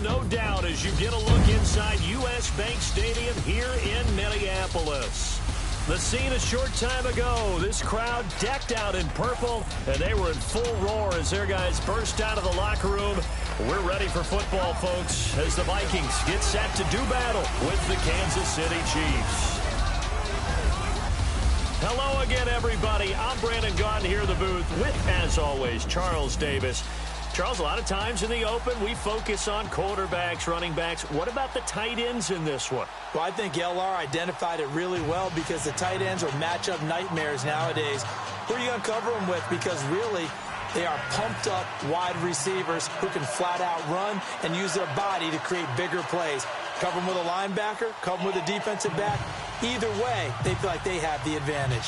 no doubt as you get a look inside U.S. Bank Stadium here in Minneapolis. The scene a short time ago, this crowd decked out in purple, and they were in full roar as their guys burst out of the locker room. We're ready for football, folks, as the Vikings get set to do battle with the Kansas City Chiefs. Hello again, everybody. I'm Brandon Gaudin here in the booth with, as always, Charles Davis. Charles, a lot of times in the open, we focus on quarterbacks, running backs. What about the tight ends in this one? Well, I think LR identified it really well because the tight ends are matchup nightmares nowadays. Who are you going to cover them with? Because really, they are pumped up wide receivers who can flat out run and use their body to create bigger plays. Cover them with a linebacker, cover them with a defensive back. Either way, they feel like they have the advantage.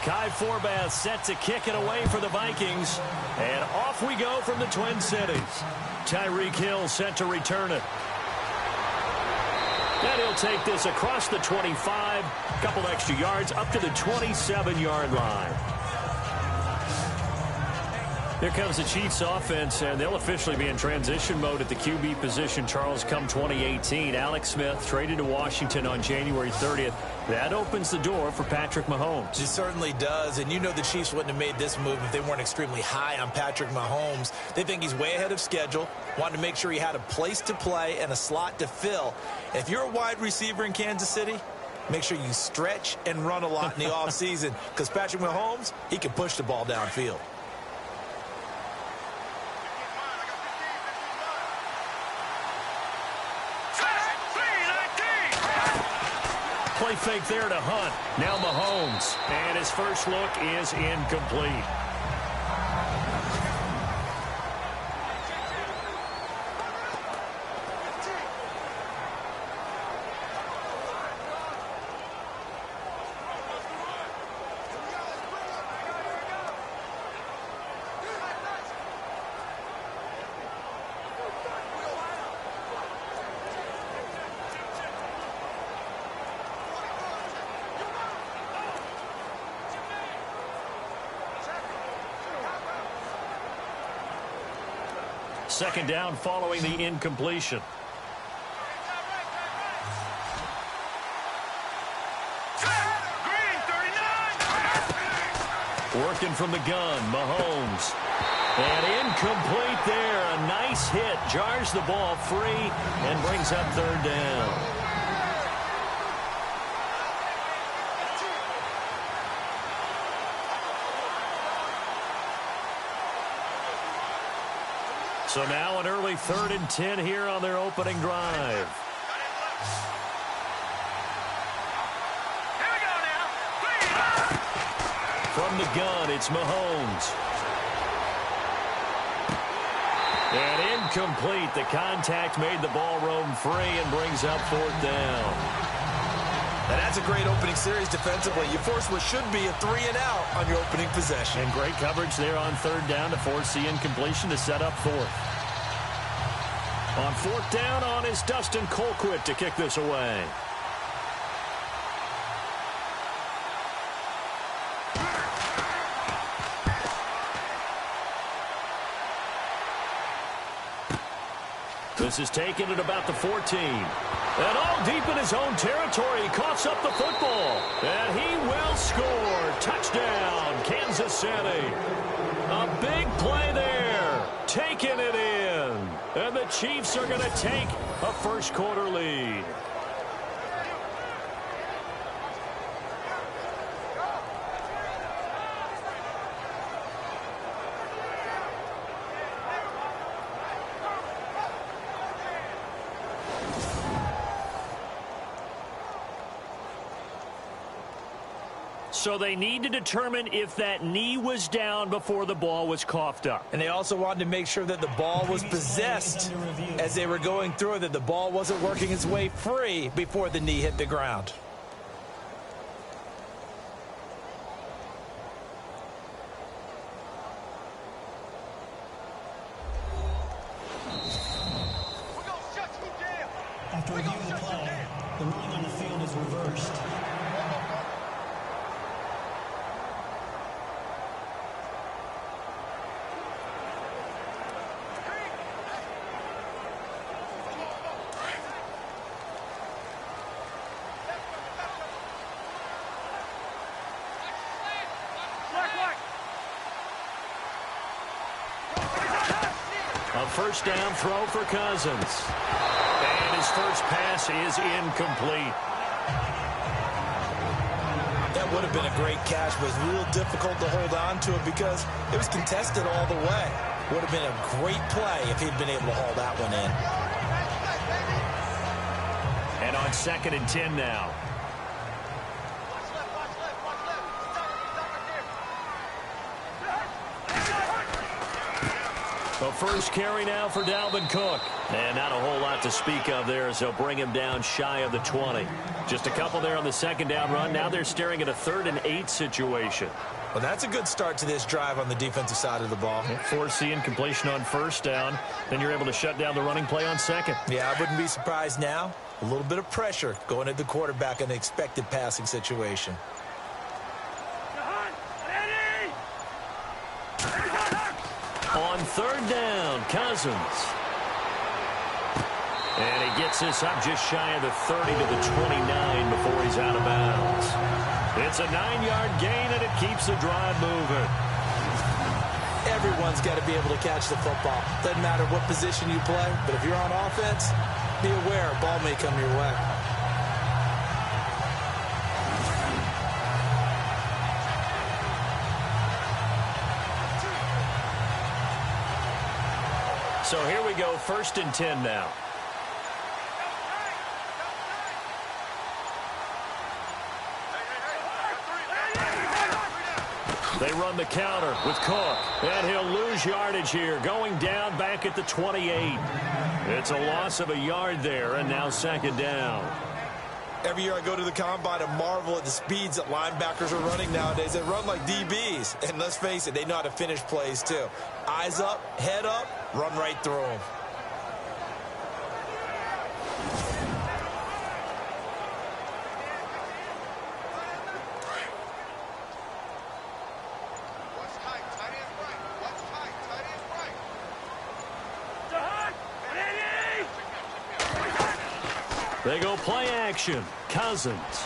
Kai Forbath set to kick it away for the Vikings. And off we go from the Twin Cities. Tyreek Hill set to return it. And he'll take this across the 25. A couple extra yards up to the 27-yard line. Here comes the Chiefs offense, and they'll officially be in transition mode at the QB position, Charles, come 2018. Alex Smith traded to Washington on January 30th. That opens the door for Patrick Mahomes. It certainly does, and you know the Chiefs wouldn't have made this move if they weren't extremely high on Patrick Mahomes. They think he's way ahead of schedule, wanted to make sure he had a place to play and a slot to fill. If you're a wide receiver in Kansas City, make sure you stretch and run a lot in the offseason because Patrick Mahomes, he can push the ball downfield. Play fake there to Hunt. Now Mahomes. And his first look is incomplete. Second down following the incompletion. Working from the gun, Mahomes. And incomplete there. A nice hit. Jars the ball free and brings up third down. So now an early 3rd and 10 here on their opening drive. Here we go now. From the gun, it's Mahomes. And incomplete. The contact made the ball roam free and brings up 4th down. And that's a great opening series defensively. You force what should be a 3-and-out on your opening possession. And great coverage there on 3rd down to force the incompletion to set up 4th. On 4th down on is Dustin Colquitt to kick this away. This is taken at about the 14. And all deep in his own territory, he coughs up the football. And he will score. Touchdown, Kansas City. A big play there. Taking it in. And the Chiefs are going to take a first quarter lead. So they need to determine if that knee was down before the ball was coughed up. And they also wanted to make sure that the ball was possessed as they were going through it, that the ball wasn't working its way free before the knee hit the ground. After review of the play, the ruling on the field is reversed. first down throw for Cousins. And his first pass is incomplete. That would have been a great catch, but it's real difficult to hold on to it because it was contested all the way. Would have been a great play if he'd been able to haul that one in. And on 2nd and 10 now. The first carry now for Dalvin Cook. And not a whole lot to speak of there as they'll bring him down shy of the 20. Just a couple there on the 2nd down run. Now they're staring at a 3rd and 8 situation. Well, that's a good start to this drive on the defensive side of the ball. Force the incompletion on 1st down. Then you're able to shut down the running play on 2nd. Yeah, I wouldn't be surprised now. A little bit of pressure going at the quarterback in the expected passing situation. On 3rd down, Cousins. And he gets this up just shy of the 30 to the 29 before he's out of bounds. It's a 9-yard gain, and it keeps the drive moving. Everyone's got to be able to catch the football. Doesn't matter what position you play, but if you're on offense, be aware a ball may come your way. So here we go, 1st and 10 now. They run the counter with Cook, and he'll lose yardage here, going down back at the 28. It's a loss of a yard there, and now 2nd down. Every year I go to the combine and marvel at the speeds that linebackers are running nowadays. They run like DBs, and let's face it, they know how to finish plays too. Eyes up, head up, run right through them. They go play action. Cousins.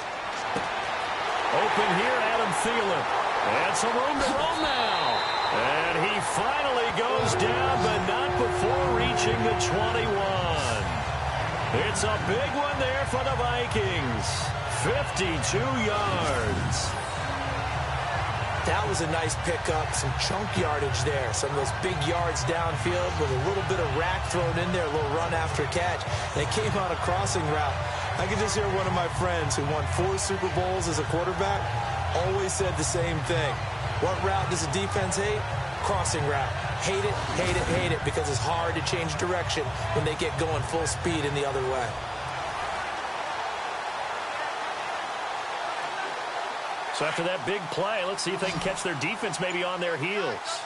Open here, Adam Thielen. And some room to roam now. And he finally goes down, but not before reaching the 21. It's a big one there for the Vikings. 52 yards. That was a nice pickup, some chunk yardage there. Some of those big yards downfield with a little bit of rack thrown in there, a little run after catch. And it came on a crossing route. I could just hear one of my friends who won 4 Super Bowls as a quarterback always said the same thing. What route does the defense hate? Crossing route. Hate it, hate it, hate it, because it's hard to change direction when they get going full speed in the other way. So after that big play, let's see if they can catch their defense maybe on their heels.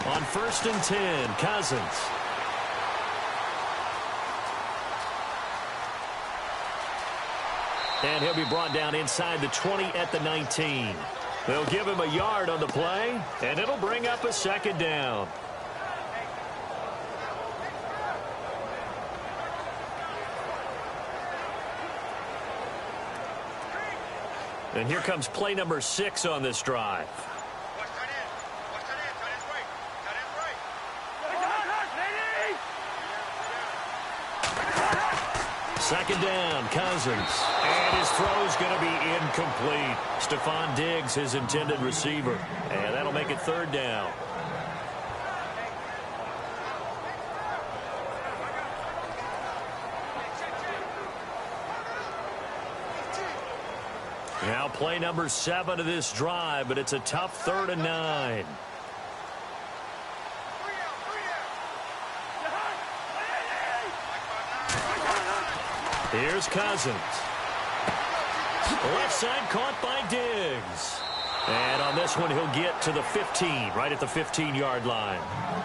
On 1st and 10, Cousins. And he'll be brought down inside the 20 at the 19. They'll give him a yard on the play, and it'll bring up a 2nd down. And here comes play number 6 on this drive. Second down, Cousins. And his throw's going to be incomplete. Stephon Diggs, his intended receiver. And that'll make it 3rd down. Now play number 7 of this drive, but it's a tough 3rd and 9. Here's Cousins. Left side caught by Diggs. And on this one, he'll get to the 15, right at the 15-yard line.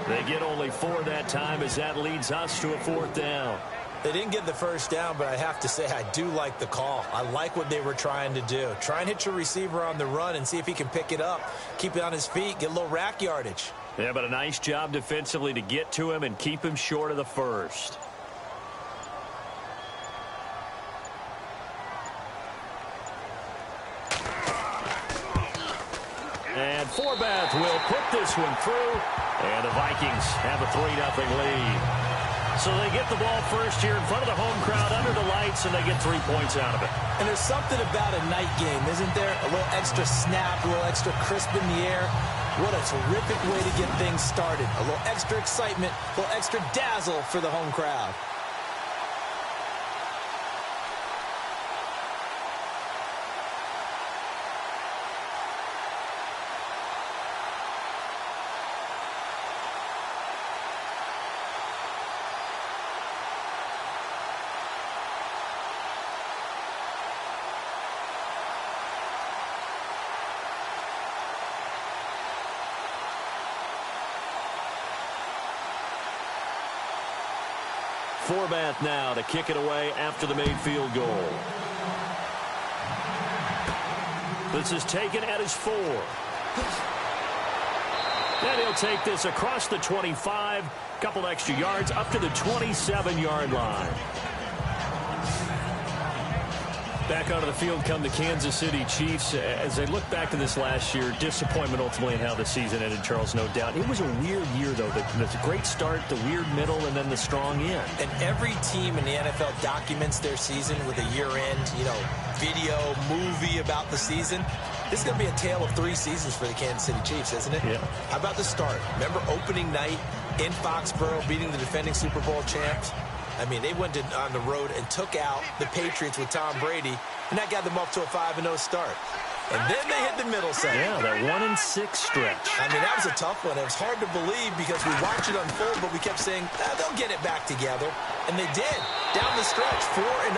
They get only 4 that time as that leads us to a 4th down. They didn't get the first down, but I have to say I do like the call. I like what they were trying to do. Try and hit your receiver on the run and see if he can pick it up. Keep it on his feet, get a little rack yardage. Yeah, but a nice job defensively to get to him and keep him short of the first. And Forbath will put this one through. And the Vikings have a 3-0 lead. So they get the ball first here in front of the home crowd under the lights, and they get 3 points out of it. And there's something about a night game, isn't there? A little extra snap, a little extra crisp in the air. What a terrific way to get things started. A little extra excitement, a little extra dazzle for the home crowd. Forbath now to kick it away after the made field goal. This is taken at his 4. And he'll take this across the 25, couple extra yards up to the 27-yard line. Back onto the field come the Kansas City Chiefs. As they look back to this last year, disappointment ultimately in how the season ended, Charles, no doubt. It was a weird year, though. The great start, the weird middle, and then the strong end. And every team in the NFL documents their season with a year-end, video, movie about the season. This is going to be a tale of 3 seasons for the Kansas City Chiefs, isn't it? Yeah. How about the start? Remember opening night in Foxborough, beating the defending Super Bowl champs? I mean, they went on the road and took out the Patriots with Tom Brady, and that got them up to a 5-0 start. And then they hit the middle segment. Yeah, that 1-6 stretch. I mean, that was a tough one. It was hard to believe because we watched it unfold, but we kept saying, they'll get it back together. And they did. Down the stretch, 4-0,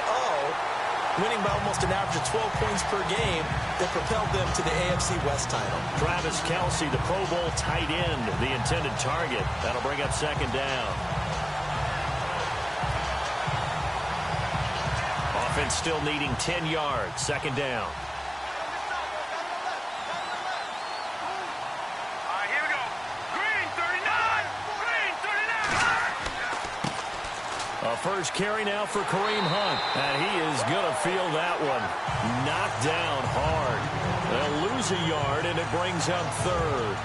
winning by almost an average of 12 points per game that propelled them to the AFC West title. Travis Kelce, the Pro Bowl tight end, the intended target. That'll bring up second down. Offense still needing 10 yards. Second down. All right, here we go. Green 39. Green 39. A first carry now for Kareem Hunt. And he is going to feel that one. Knocked down hard. They'll lose a yard, and it brings up third.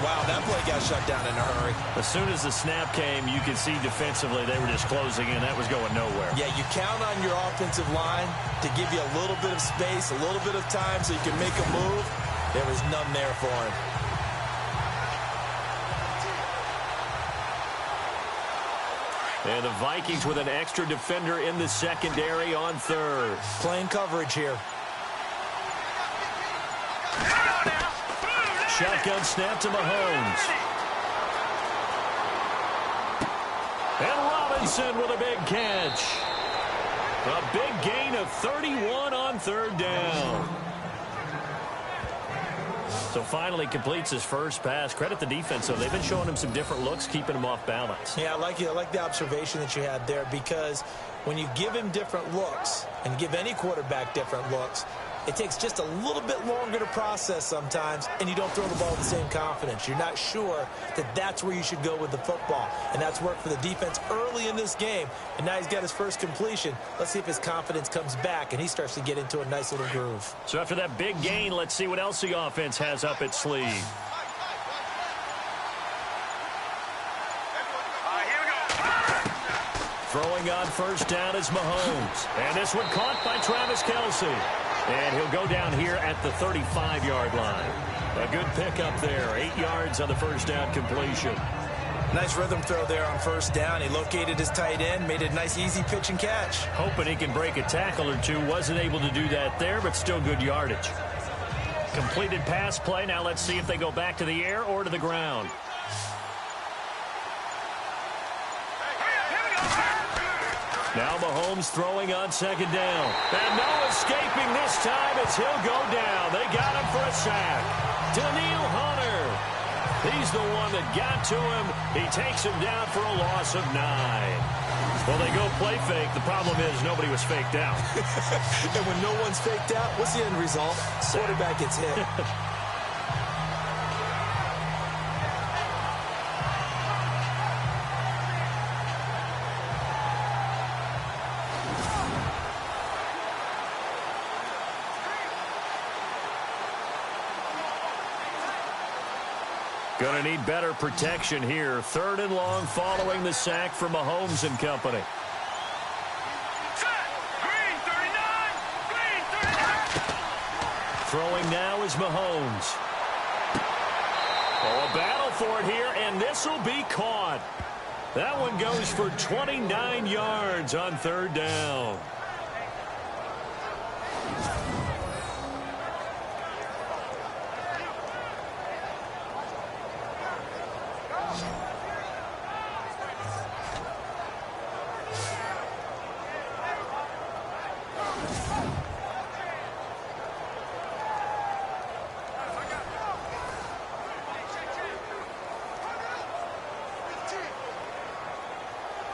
Wow, that play got shut down in a hurry. As soon as the snap came, you could see defensively they were just closing in. That was going nowhere. Yeah, you count on your offensive line to give you a little bit of space, a little bit of time so you can make a move. There was none there for him. And the Vikings with an extra defender in the secondary on third. Playing coverage here. Shotgun snap to Mahomes. And Robinson with a big catch. A big gain of 31 on third down. So finally completes his first pass. Credit the defense, though. They've been showing him some different looks, keeping him off balance. Yeah, I like the observation that you had there, because when you give him different looks and give any quarterback different looks, it takes just a little bit longer to process sometimes, and you don't throw the ball with the same confidence. You're not sure that that's where you should go with the football, and that's worked for the defense early in this game, and now he's got his first completion. Let's see if his confidence comes back, and he starts to get into a nice little groove. So after that big gain, let's see what else the offense has up its sleeve. Throwing on first down is Mahomes. And this one caught by Travis Kelce. And he'll go down here at the 35-yard line. A good pickup there. 8 yards on the first down completion. Nice rhythm throw there on first down. He located his tight end, made a nice easy pitch and catch. Hoping he can break a tackle or two. Wasn't able to do that there, but still good yardage. Completed pass play. Now let's see if they go back to the air or to the ground. Now Mahomes throwing on second down. And no escaping this time as he'll go down. They got him for a sack. Daniil Hunter. He's the one that got to him. He takes him down for a loss of 9. Well, they go play fake. The problem is nobody was faked out. And when no one's faked out, what's the end result? Quarterback gets hit. Going to need better protection here. 3rd and long following the sack from Mahomes and company. Set. Green 39. Green 39. Throwing now is Mahomes. Oh, a battle for it here, and this will be caught. That one goes for 29 yards on 3rd down.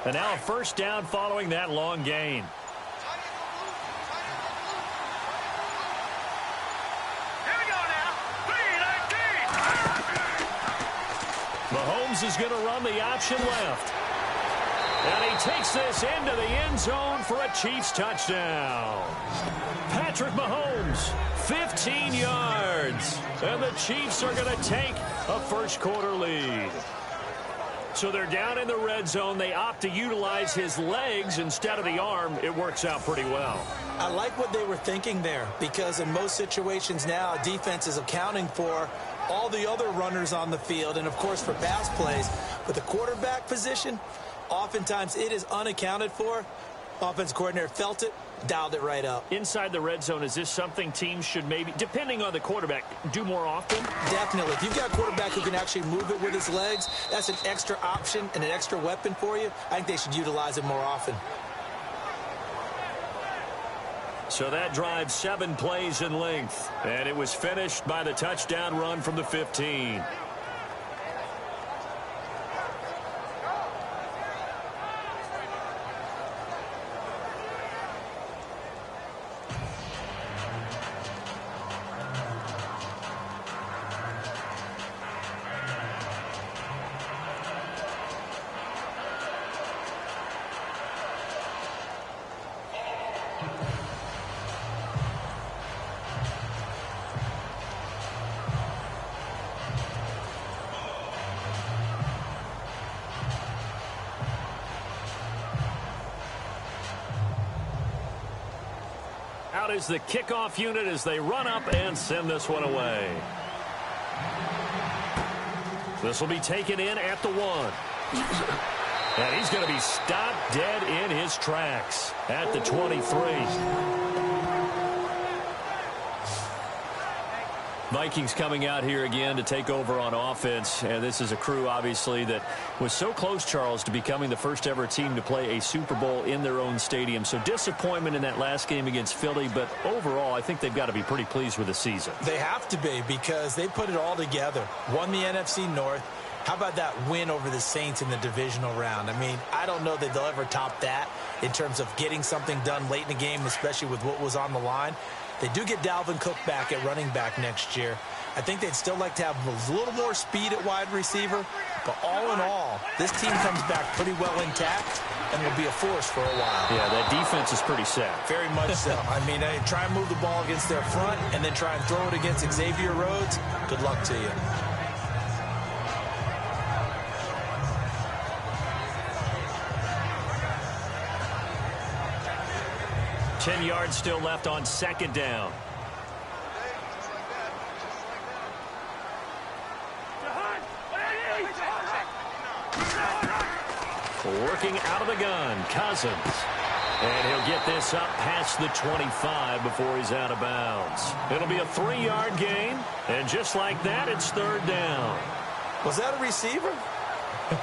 And now a 1st down following that long gain. Here we go now. 3-19. Mahomes is going to run the option left. And he takes this into the end zone for a Chiefs touchdown. Patrick Mahomes, 15 yards. And the Chiefs are going to take a 1st quarter lead. So they're down in the red zone. They opt to utilize his legs instead of the arm. It works out pretty well. I like what they were thinking there, because in most situations now, defense is accounting for all the other runners on the field and, of course, for pass plays. But the quarterback position, oftentimes it is unaccounted for. Offense coordinator felt it, dialed it right up. Inside the red zone, is this something teams should maybe, depending on the quarterback, do more often? Definitely. If you've got a quarterback who can actually move it with his legs, that's an extra option and an extra weapon for you. I think they should utilize it more often. So that drive 7 plays in length. And it was finished by the touchdown run from the 15. Out is the kickoff unit as they run up and send this one away. This will be taken in at the 1. And he's going to be stopped dead in his tracks at the 23. Vikings coming out here again to take over on offense. And this is a crew, obviously, that was so close, Charles, to becoming the first ever team to play a Super Bowl in their own stadium. So disappointment in that last game against Philly. But overall, I think they've got to be pretty pleased with the season. They have to be, because they put it all together. Won the NFC North. How about that win over the Saints in the divisional round? I mean, I don't know that they'll ever top that in terms of getting something done late in the game, especially with what was on the line. They do get Dalvin Cook back at running back next year. I think they'd still like to have a little more speed at wide receiver. But all in all, this team comes back pretty well intact and will be a force for a while. Yeah, that defense is pretty set. Very much so. I mean, try and move the ball against their front and then try and throw it against Xavier Rhodes. Good luck to you. Ten yards still left on 2nd down. Working out of the gun, Cousins. And he'll get this up past the 25 before he's out of bounds. It'll be a 3-yard gain. And just like that, it's 3rd down. Was that a receiver?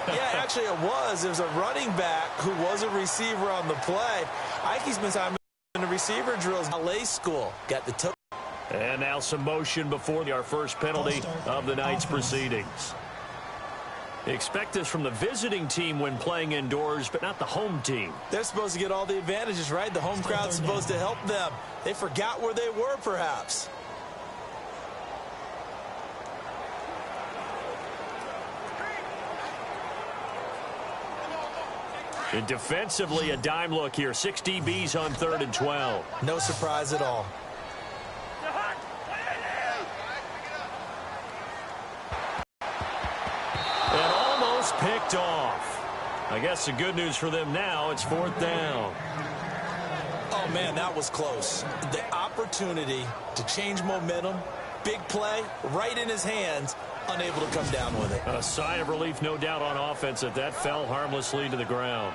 Yeah, actually it was. There was a running back who was a receiver on the play. I think he's been time in the receiver drills. LA school. Got the toe. And now some motion before our first penalty of the night's proceedings. Expect this from the visiting team when playing indoors, but not the home team. They're supposed to get all the advantages, right? The home crowd's supposed to help them. They forgot where they were, perhaps. And defensively, a dime look here. 6 DBs on 3rd and 12. No surprise at all. picked off. I guess the good news for them now, it's 4th down. Oh, man, that was close. The opportunity to change momentum, big play, right in his hands, unable to come down with it. A sigh of relief, no doubt, on offense that fell harmlessly to the ground.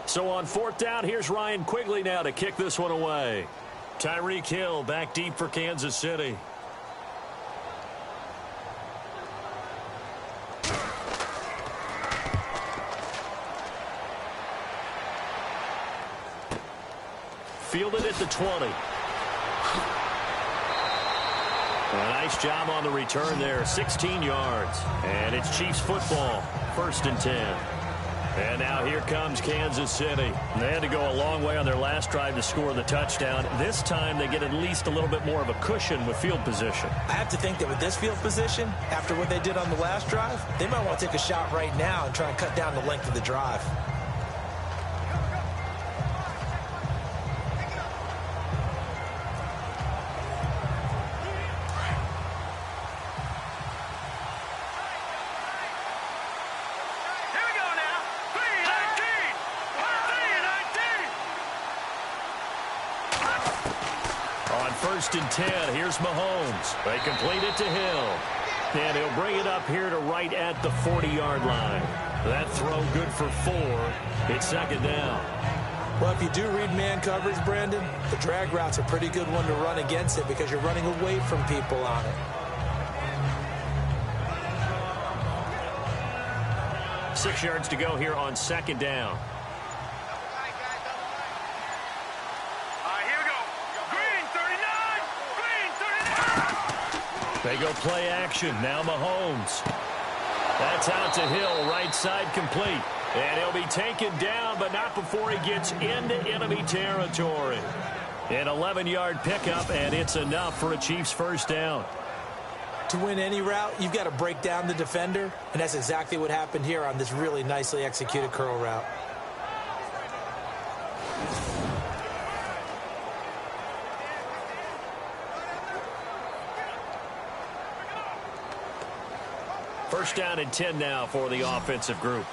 So on 4th down, here's Ryan Quigley now to kick this one away. Tyreek Hill back deep for Kansas City. Fielded at the 20. A nice job on the return there, 16 yards. And it's Chiefs football, 1st and 10. And now here comes Kansas City. They had to go a long way on their last drive to score the touchdown. This time they get at least a little bit more of a cushion with field position. I have to think that with this field position, after what they did on the last drive, they might want to take a shot right now and try and cut down the length of the drive. On 1st and 10, here's Mahomes. They complete it to Hill. And he'll bring it up here to right at the 40-yard line. That throw good for 4. It's 2nd down. Well, if you do read man coverage, Brandon, the drag route's a pretty good one to run against it because you're running away from people on it. 6 yards to go here on 2nd down. They go play action. Now Mahomes. That's out to Hill. Right side complete. And he'll be taken down, but not before he gets into enemy territory. An 11-yard pickup, and it's enough for a Chiefs 1st down. To win any route, you've got to break down the defender, and that's exactly what happened here on this really nicely executed curl route. First down and 10 now for the offensive group.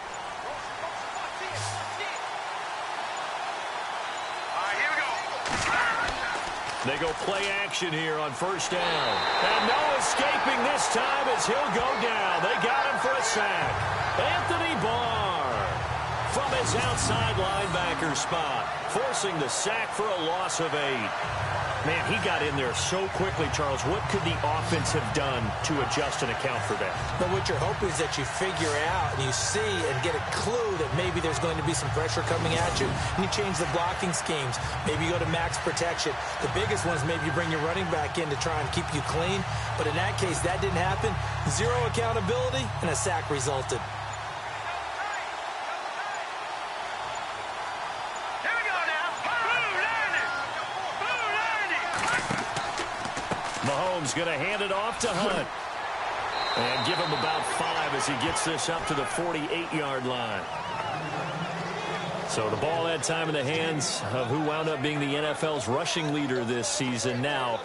They go play action here on 1st down. And no escaping this time as he'll go down. They got him for a sack. Anthony Barr from his outside linebacker spot, forcing the sack for a loss of 8. Man, he got in there so quickly, Charles. What could the offense have done to adjust and account for that? But what you're hoping is that you figure out and you see and get a clue that maybe there's going to be some pressure coming at you, and you change the blocking schemes. Maybe you go to max protection. The biggest one is maybe you bring your running back in to try and keep you clean. But in that case, that didn't happen. 0 accountability, and a sack resulted. Mahomes going to hand it off to Hunt. And give him about 5 as he gets this up to the 48-yard line. So the ball that time in the hands of who wound up being the NFL's rushing leader this season. Now,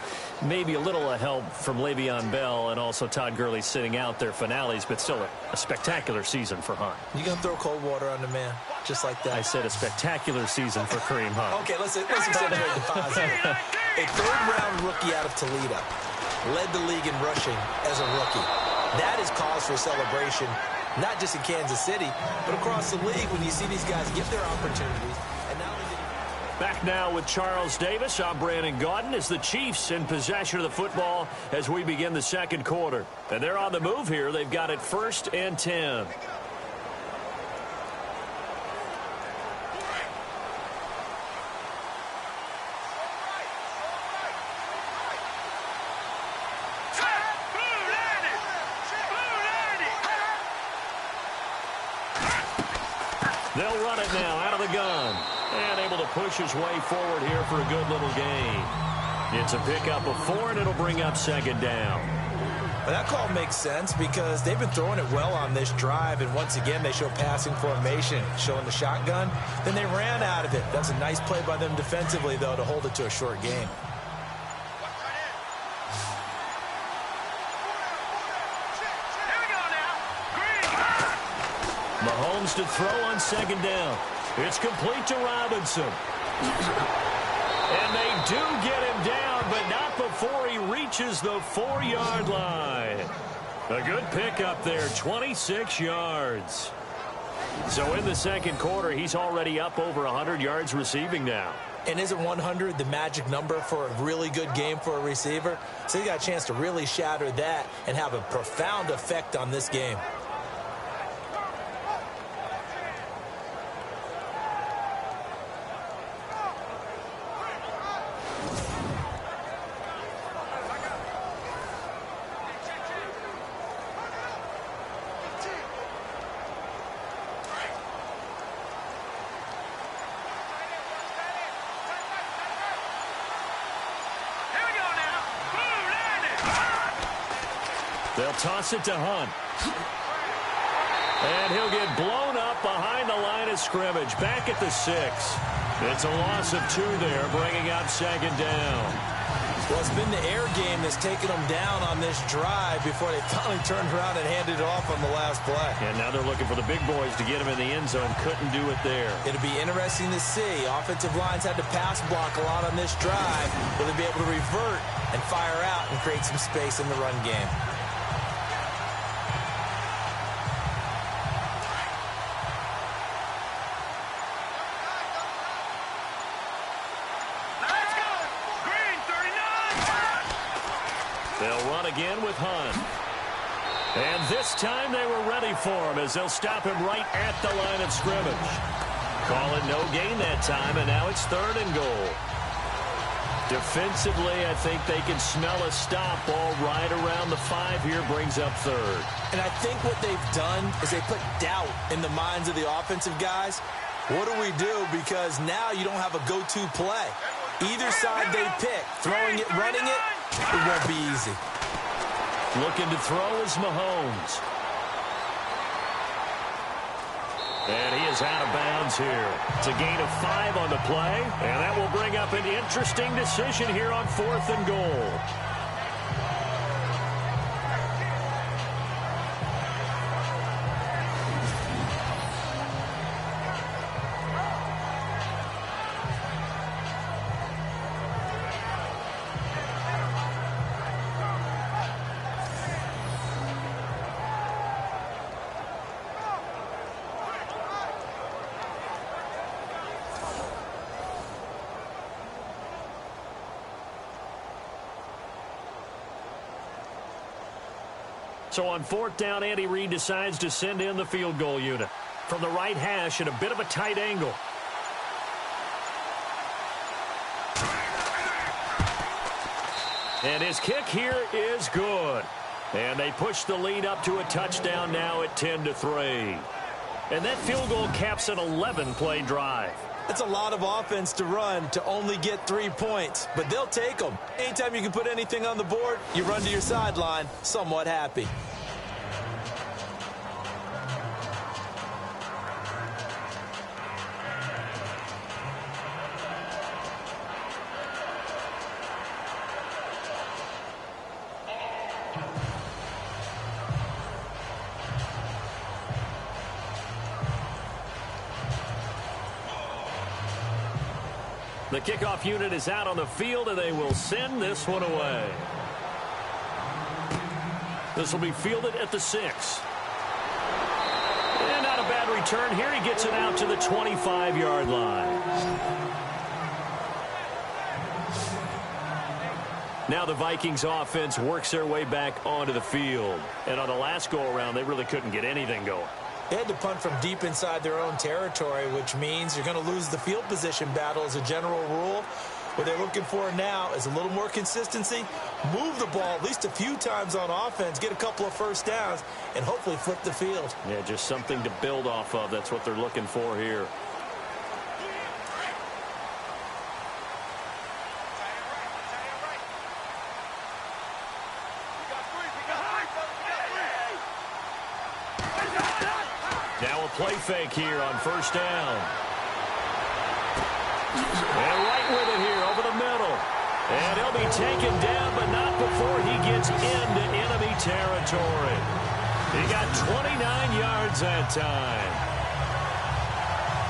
maybe a little help from Le'Veon Bell and also Todd Gurley sitting out their finales, but still a spectacular season for Hunt. You going to throw cold water on the man, just like that? I said a spectacular season for Kareem Hunt. Okay, let's accentuate the positive. A 3rd-round rookie out of Toledo led the league in rushing as a rookie. That is cause for celebration, not just in Kansas City, but across the league when you see these guys get their opportunities. And not only Back now with Charles Davis. I'm Brandon Gaudin as the Chiefs in possession of the football as we begin the 2nd quarter. And they're on the move here. They've got it 1st and 10. They'll run it now out of the gun. And able to push his way forward here for a good little gain. It's a pickup of 4, and it'll bring up 2nd down. Well, that call makes sense because they've been throwing it well on this drive, and once again, they show passing formation, showing the shotgun. Then they ran out of it. That was a nice play by them defensively, though, to hold it to a short game. Mahomes to throw on second down. It's complete to Robinson. And they do get him down, but not before he reaches the 4-yard line. A good pickup there, 26 yards. So in the second quarter, he's already up over 100 yards receiving now. And isn't 100 the magic number for a really good game for a receiver? So he got a chance to really shatter that and have a profound effect on this game. They'll toss it to Hunt. And he'll get blown up behind the line of scrimmage. Back at the 6. It's a loss of 2 there, bringing up second down. Well, it's been the air game that's taken them down on this drive before they finally turned around and handed it off on the last play. And now they're looking for the big boys to get him in the end zone. Couldn't do it there. It'll be interesting to see. Offensive lines had to pass block a lot on this drive. Will they be able to revert and fire out and create some space in the run game? They'll run again with Hunt. And this time they were ready for him as they'll stop him right at the line of scrimmage. Call it no gain that time, and now it's 3rd and goal. Defensively, I think they can smell a stop. Ball right around the 5 here, brings up 3rd. And I think what they've done is they put doubt in the minds of the offensive guys. What do we do? Because now you don't have a go-to play. Either side they pick, throwing it, running it, it won't be easy. Looking to throw is Mahomes. And he is out of bounds here. It's a gain of 5 on the play, and that will bring up an interesting decision here on 4th and goal. So on 4th down, Andy Reid decides to send in the field goal unit. From the right hash at a bit of a tight angle. And his kick here is good. And they push the lead up to a touchdown now at 10-3. And that field goal caps an 11-play drive. It's a lot of offense to run to only get 3 points, but they'll take them. Anytime you can put anything on the board, you run to your sideline somewhat happy. The kickoff unit is out on the field, and they will send this one away. This will be fielded at the 6. And not a bad return here. He gets it out to the 25-yard line. Now the Vikings offense works their way back onto the field. And on the last go-around, they really couldn't get anything going. They had to punt from deep inside their own territory, which means you're going to lose the field position battle as a general rule. What they're looking for now is a little more consistency, move the ball at least a few times on offense, get a couple of first downs, and hopefully flip the field. Yeah, just something to build off of. That's what they're looking for here. We got 3. play fake here on first down. And right with it here over the middle. And he'll be taken down, but not before he gets into enemy territory. He got 29 yards that time.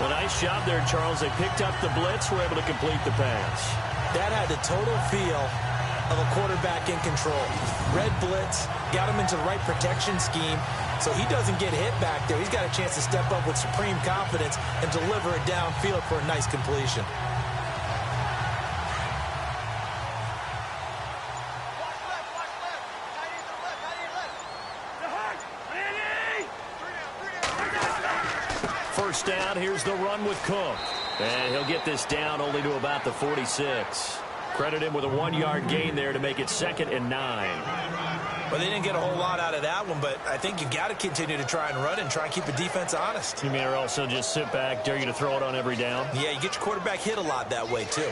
A nice job there, Charles. They picked up the blitz, were able to complete the pass. That had the total feel of a quarterback in control. Red blitz, got him into the right protection scheme, so he doesn't get hit back there. He's got a chance to step up with supreme confidence and deliver it downfield for a nice completion. First down, here's the run with Cook. And he'll get this down only to about the 46. Credit him with a 1-yard gain there to make it 2nd and 9. Well, they didn't get a whole lot out of that one, but I think you've got to continue to try and run and try and keep the defense honest. You mean or also just sit back, dare you to throw it on every down? Yeah, you get your quarterback hit a lot that way, too.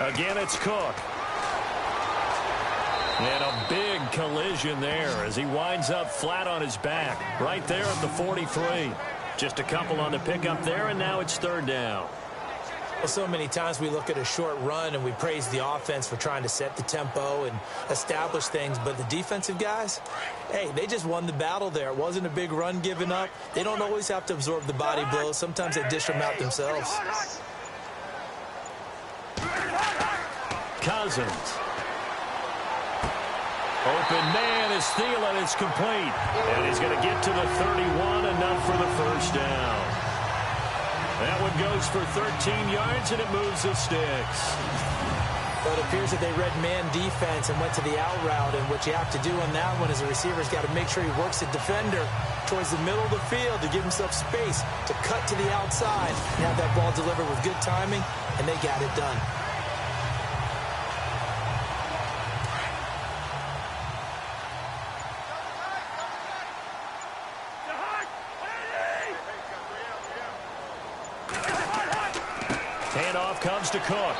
Again, it's Cook. And a big collision there as he winds up flat on his back. Right there at the 43. Just a couple on the pickup there, and now it's 3rd down. Well, so many times we look at a short run and we praise the offense for trying to set the tempo and establish things, but the defensive guys, hey, they just won the battle there. It wasn't a big run given up. They don't always have to absorb the body blows. Sometimes they dish them out themselves. Cousins. Open man is Thielen. It's complete. And he's going to get to the 31, enough for the first down. That one goes for 13 yards, and it moves the sticks. Well, it appears that they read man defense and went to the out route, and what you have to do on that one is the receiver's got to make sure he works the defender towards the middle of the field to give himself space to cut to the outside and have that ball delivered with good timing, and they got it done. Handoff comes to Cook.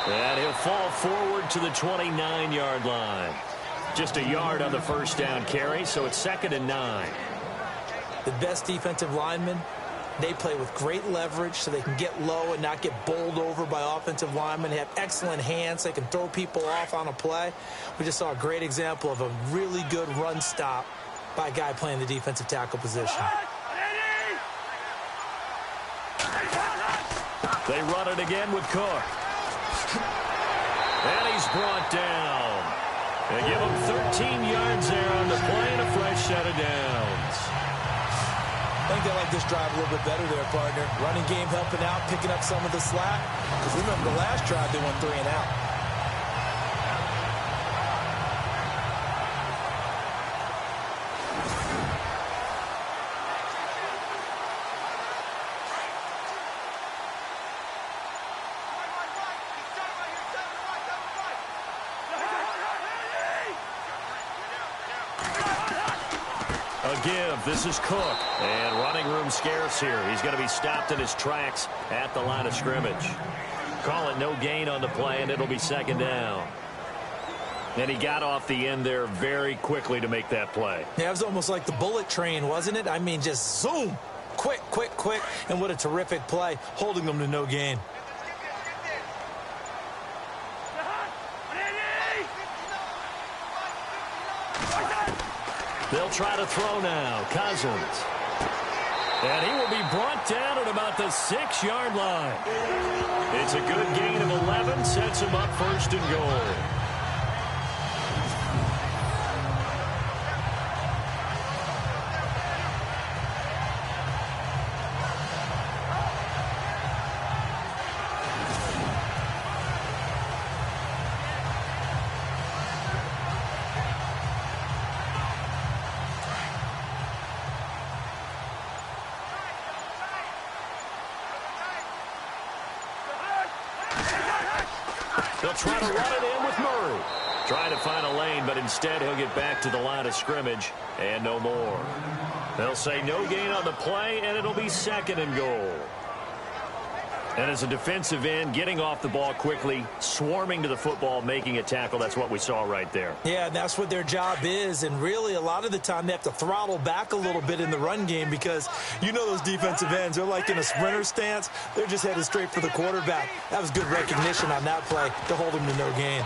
And he'll fall forward to the 29-yard line. Just a yard on the first down carry, so it's 2nd and 9. The best defensive linemen, they play with great leverage so they can get low and not get bowled over by offensive linemen. They have excellent hands. They can throw people off on a play. We just saw a great example of a really good run stop by a guy playing the defensive tackle position. They run it again with Cook. And he's brought down. They give him 13 yards there on the play and a fresh set of downs. I think they like this drive a little bit better there, partner. Running game helping out, picking up some of the slack. Because remember the last drive, they went 3 and out. Give. This is Cook. And running room scarce here. He's going to be stopped in his tracks at the line of scrimmage. Call it no gain on the play, and it'll be 2nd down. And he got off the end there very quickly to make that play. Yeah, it was almost like the bullet train, wasn't it? I mean, just zoom. Quick, quick, quick. And what a terrific play, holding them to no gain. They'll try to throw now. Cousins. And he will be brought down at about the 6-yard line. It's a good gain of 11. Sets him up 1st and goal. They'll try to run it in with Murray. Trying to find a lane, but instead he'll get back to the line of scrimmage and no more. They'll say no gain on the play, and it'll be 2nd and goal. And as a defensive end, getting off the ball quickly, swarming to the football, making a tackle, that's what we saw right there. Yeah, and that's what their job is. And really, a lot of the time, they have to throttle back a little bit in the run game because you know those defensive ends, they're like in a sprinter stance. They're just headed straight for the quarterback. That was good recognition on that play to hold him to no gain.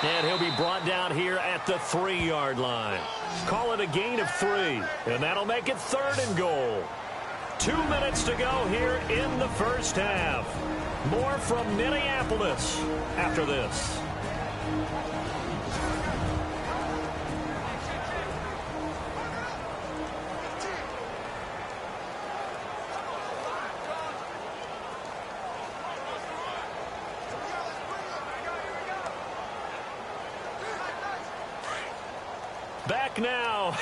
And he'll be brought down here at the 3-yard line. Call it a gain of 3, and that'll make it 3rd and goal. 2 minutes to go here in the first half. More from Minneapolis after this. Back now.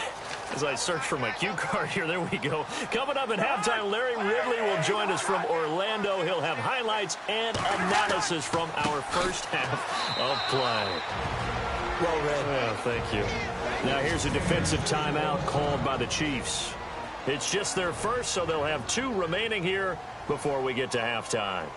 As I search for my cue card here, there we go. Coming up at halftime, Larry Ridley will join us from Orlando. He'll have highlights and analysis from our first half of play. Well read. Yeah, thank you. Now here's a defensive timeout called by the Chiefs. It's just their first, so they'll have 2 remaining here before we get to halftime.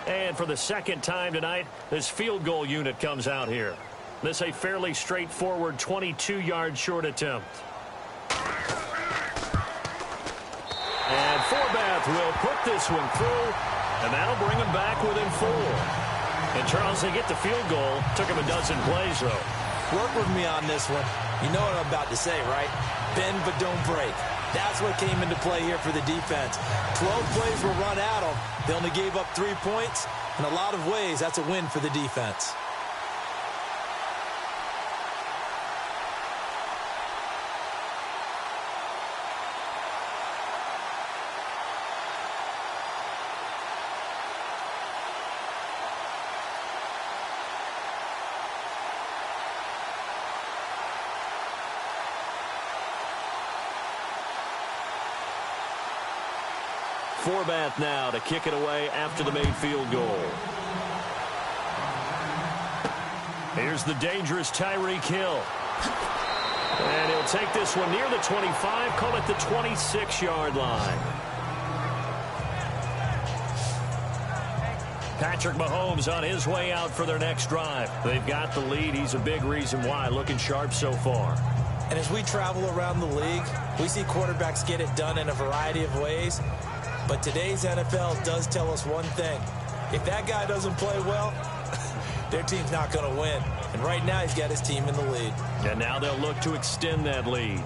And for the second time tonight, this field goal unit comes out here. This a fairly straightforward 22-yard short attempt. And Forbath will put this one through, and that'll bring him back within 4. And Charles, they get the field goal. Took him a dozen plays, though. Work with me on this one. You know what I'm about to say, right? Bend but don't break. That's what came into play here for the defense. 12 plays were run at them. They only gave up 3 points. In a lot of ways, that's a win for the defense. Forbath now to kick it away after the made field goal. Here's the dangerous Tyreek Hill. And he'll take this one near the 25, call it the 26-yard line. Patrick Mahomes on his way out for their next drive. They've got the lead. He's a big reason why. Looking sharp so far. And as we travel around the league, we see quarterbacks get it done in a variety of ways. But today's NFL does tell us one thing. If that guy doesn't play well, their team's not going to win. And right now, he's got his team in the lead. And now they'll look to extend that lead.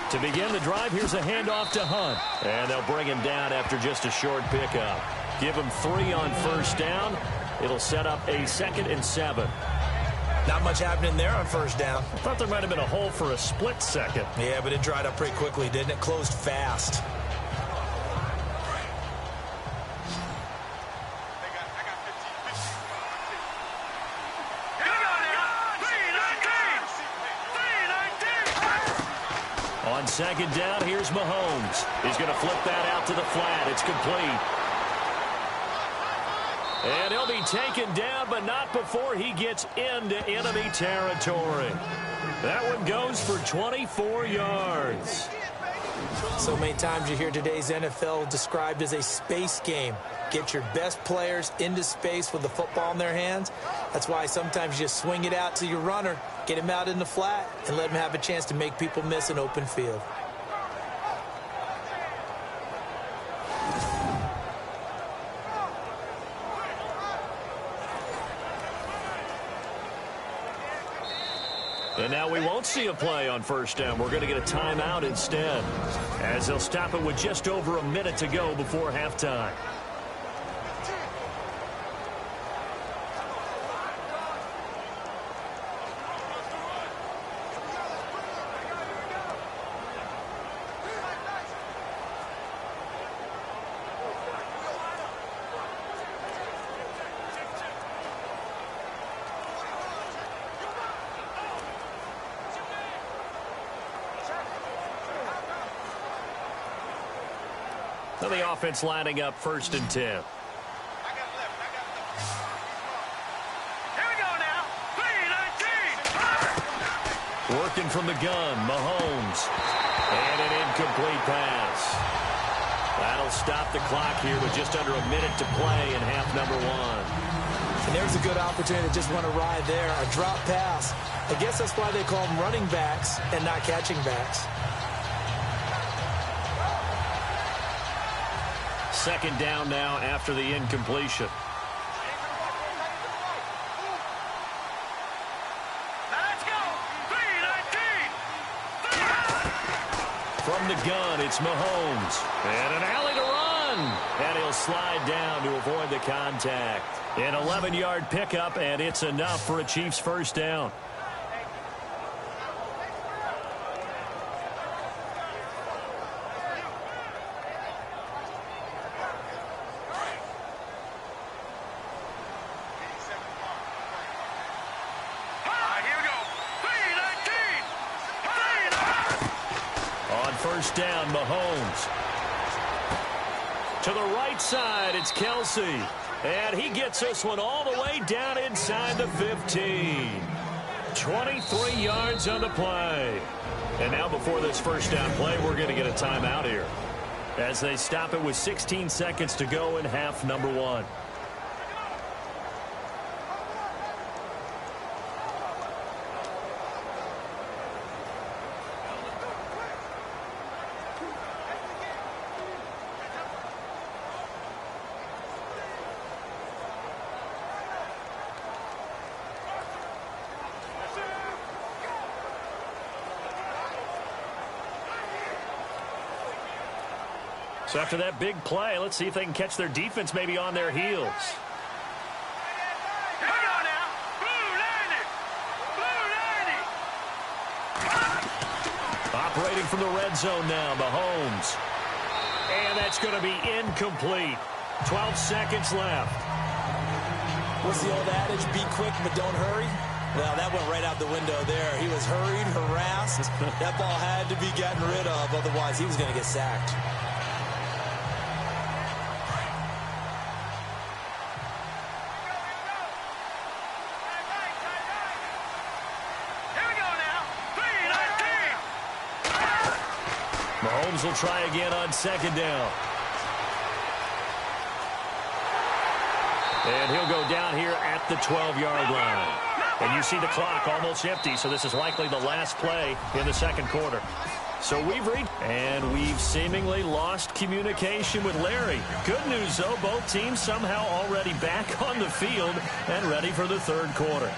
To begin the drive, here's a handoff to Hunt. And they'll bring him down after just a short pickup. Give him 3 on first down. It'll set up a 2nd and 7. Not much happening there on first down. I thought there might have been a hole for a split second. Yeah, but it dried up pretty quickly, didn't it? Closed fast. On second down, here's Mahomes. He's going to flip that out to the flat. It's complete. And he'll be taken down, but not before he gets into enemy territory. That one goes for 24 yards. So many times you hear today's NFL described as a space game. Get your best players into space with the football in their hands. That's why sometimes you just swing it out to your runner, get him out in the flat, and let him have a chance to make people miss an open field. And now we won't see a play on first down. We're going to get a timeout instead, as they'll stop it with just over a minute to go before halftime. So the offense lining up 1st and 10. Here we go now. 3-19. Working from the gun, Mahomes. And an incomplete pass. That'll stop the clock here with just under a minute to play in half number 1. And there's a good opportunity to just run a ride there, a drop pass. I guess that's why they call them running backs and not catching backs. 2nd down now after the incompletion. Let's go. 3-19. From the gun, it's Mahomes. And an alley to run. And he'll slide down to avoid the contact. An 11-yard pickup, and it's enough for a Chiefs 1st down. Here we go. 3-19. On 1st down, Mahomes. To the right side, it's Kelsey. And he gets this one all the way down inside the 15. 23 yards on the play. And now before this 1st down play, we're going to get a timeout here, as they stop it with 16 seconds to go in half number 1. So after that big play, let's see if they can catch their defense maybe on their heels. Here we go now. Blue 90. Operating from the red zone now, Mahomes. And that's going to be incomplete. 12 seconds left. What's the old adage? Be quick, but don't hurry. Well, that went right out the window there. He was hurried, harassed. That ball had to be gotten rid of, otherwise he was going to get sacked. Mahomes will try again on 2nd down. And he'll go down here at the 12-yard line. And you see the clock almost empty, so this is likely the last play in the 2nd quarter. So we've seemingly lost communication with Larry. Good news, though, both teams somehow already back on the field and ready for the 3rd quarter.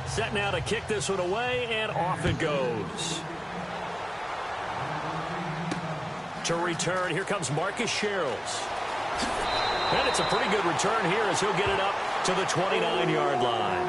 Set now to kick this one away, and off it goes. To return, here comes Marcus Sherrills. And it's a pretty good return here as he'll get it up to the 29-yard line.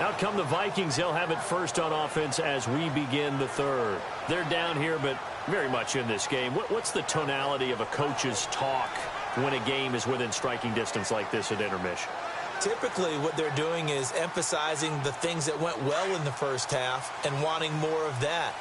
Out come the Vikings. They'll have it 1st on offense as we begin the 3rd. They're down here, but very much in this game. What's the tonality of a coach's talk when a game is within striking distance like this at intermission? Typically, what they're doing is emphasizing the things that went well in the 1st half and wanting more of that.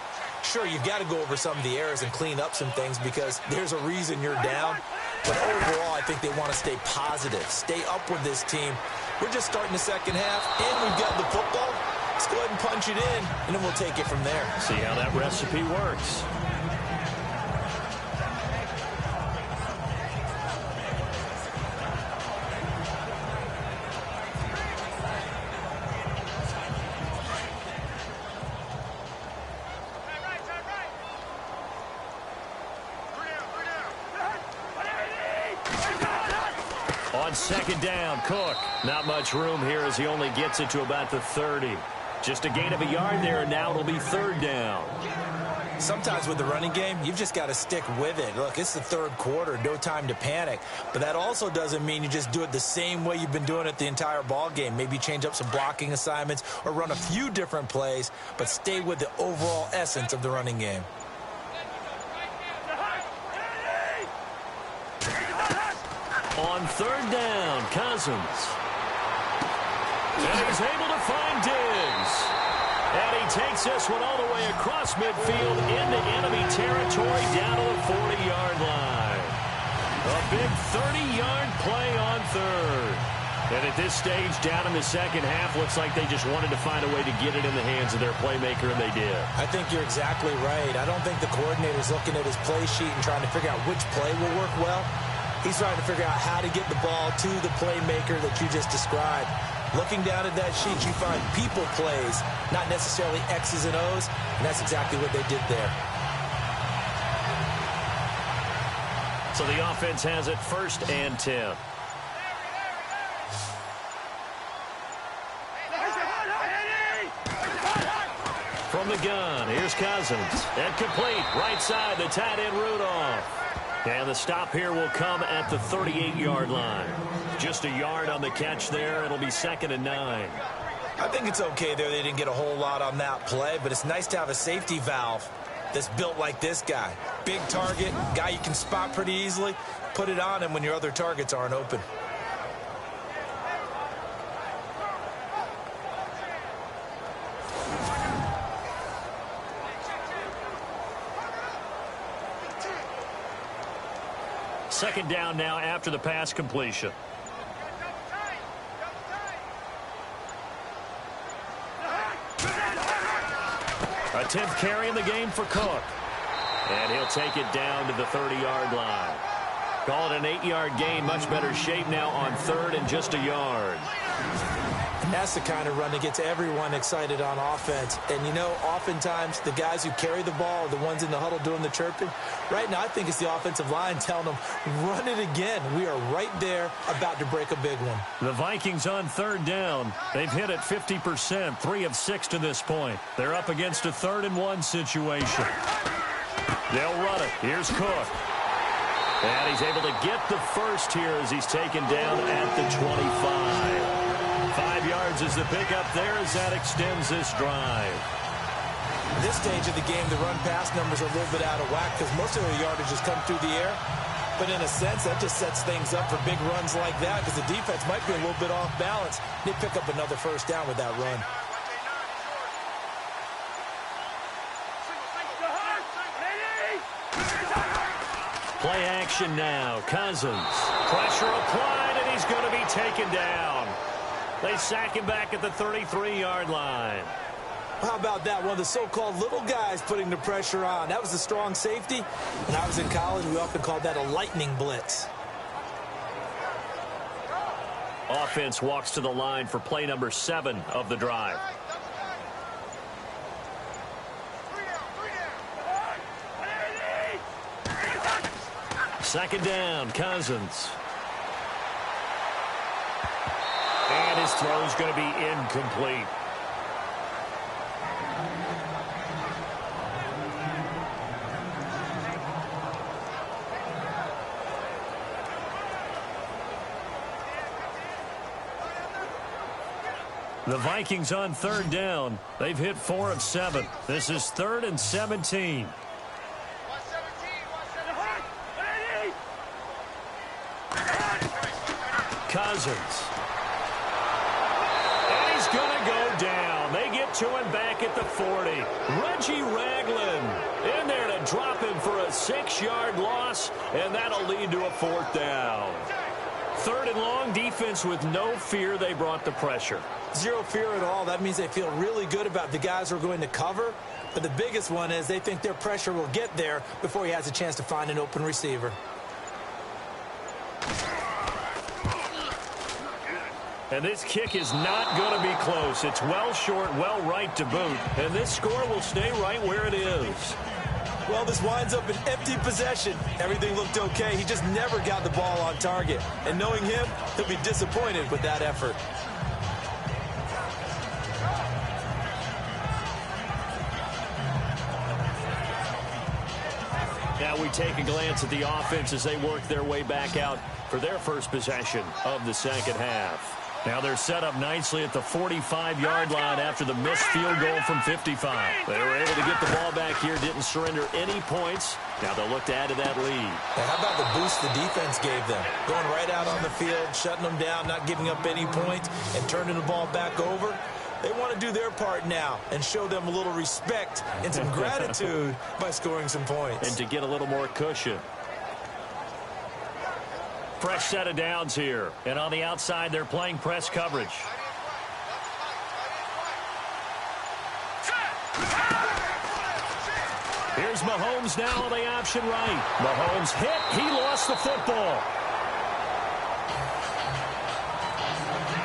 Sure, you've got to go over some of the errors and clean up some things because there's a reason you're down. But overall, I think they want to stay positive, stay up with this team. We're just starting the 2nd half, and we've got the football. Let's go ahead and punch it in, and then we'll take it from there. See how that recipe works. On 2nd down, Cook. Not much room here as he only gets it to about the 30. Just a gain of a yard there, and now it'll be 3rd down. Sometimes with the running game, you've just got to stick with it. Look, it's the third quarter, no time to panic. But that also doesn't mean you just do it the same way you've been doing it the entire ball game. Maybe change up some blocking assignments or run a few different plays, but stay with the overall essence of the running game. On third down, Cousins. And he's able to find Diggs. And he takes this one all the way across midfield into enemy territory down to the 40-yard line. A big 30-yard play on third. And at this stage, down in the second half, looks like they just wanted to find a way to get it in the hands of their playmaker, and they did. I think you're exactly right. I don't think the coordinator's looking at his play sheet and trying to figure out which play will work well. He's trying to figure out how to get the ball to the playmaker that you just described. Looking down at that sheet, you find people plays, not necessarily X's and O's, and that's exactly what they did there. So the offense has it 1st and 10. From the gun, here's Cousins. And complete, right side, the tight end Rudolph. And the stop here will come at the 38-yard line. Just a yard on the catch there. It'll be 2nd and 9. I think it's okay there. They didn't get a whole lot on that play, but it's nice to have a safety valve that's built like this guy. Big target, guy you can spot pretty easily. Put it on him when your other targets aren't open. Second down now after the pass completion. A 10th carry in the game for Cook. And he'll take it down to the 30-yard line. Call it an 8-yard gain. Much better shape now on third and just a yard. And that's the kind of run that gets everyone excited on offense. And, you know, oftentimes the guys who carry the ball are the ones in the huddle doing the chirping. Right now, I think it's the offensive line telling them, run it again. We are right there about to break a big one. The Vikings on third down. They've hit it 50%, 3 of 6 to this point. They're up against a 3rd and 1 situation. They'll run it. Here's Cook. And he's able to get the first here as he's taken down at the 25. 5 yards is the pickup there as that extends this drive. At this stage of the game, the run-pass numbers are a little bit out of whack because most of the yardage has come through the air. But in a sense, that just sets things up for big runs like that because the defense might be a little bit off balance. They pick up another first down with that run. Play action now. Cousins. Pressure applied, and he's going to be taken down. They sack him back at the 33-yard line. How about that? One of the so-called little guys putting the pressure on. That was a strong safety. When I was in college, we often called that a lightning blitz. Offense walks to the line for play number 7 of the drive. Second down, Cousins. And his throw's going to be incomplete. The Vikings on third down. They've hit 4 of 7. This is 3rd and 17. Cousins. And he's going to go down. They get to him back at the 40. Reggie Ragland in there to drop him for a 6-yard loss, and that'll lead to a 4th down. 3rd and long, defense with no fear. They brought the pressure. Zero fear at all. That means they feel really good about the guys who are going to cover. But the biggest one is they think their pressure will get there before he has a chance to find an open receiver. And this kick is not going to be close. It's well short, well right to boot. And this score will stay right where it is. Well, this winds up an empty possession. Everything looked okay. He just never got the ball on target. And knowing him, he'll be disappointed with that effort. Now we take a glance at the offense as they work their way back out for their first possession of the second half. Now they're set up nicely at the 45-yard line after the missed field goal from 55. They were able to get the ball back here, didn't surrender any points. Now they'll look to add to that lead. Hey, how about the boost the defense gave them? Going right out on the field, shutting them down, not giving up any points, and turning the ball back over. They want to do their part now and show them a little respect and some gratitude by scoring some points. And to get a little more cushion. Fresh set of downs here. And on the outside, they're playing press coverage. Here's Mahomes now on the option right. Mahomes hit. He lost the football.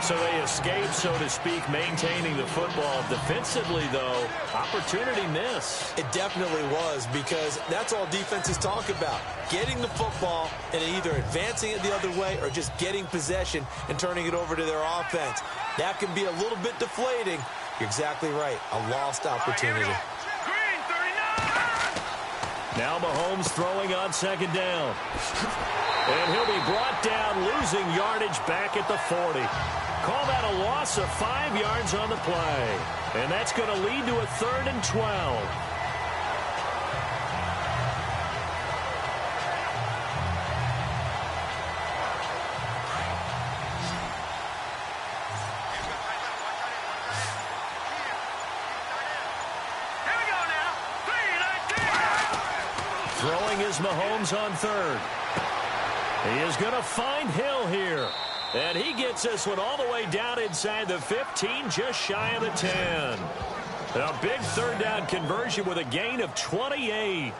So they escape, so to speak, maintaining the football. Defensively, though, opportunity miss. It definitely was, because that's all defenses talk about. Getting the football and either advancing it the other way or just getting possession and turning it over to their offense. That can be a little bit deflating. You're exactly right. A lost opportunity. Now Mahomes throwing on second down. And he'll be brought down, losing yardage back at the 40. Call that a loss of 5 yards on the play. And that's going to lead to a 3rd and 12. Throwing is Mahomes on 3rd. He is going to find Hill here. And he gets this one all the way down inside the 15, just shy of the 10. A big 3rd down conversion with a gain of 28.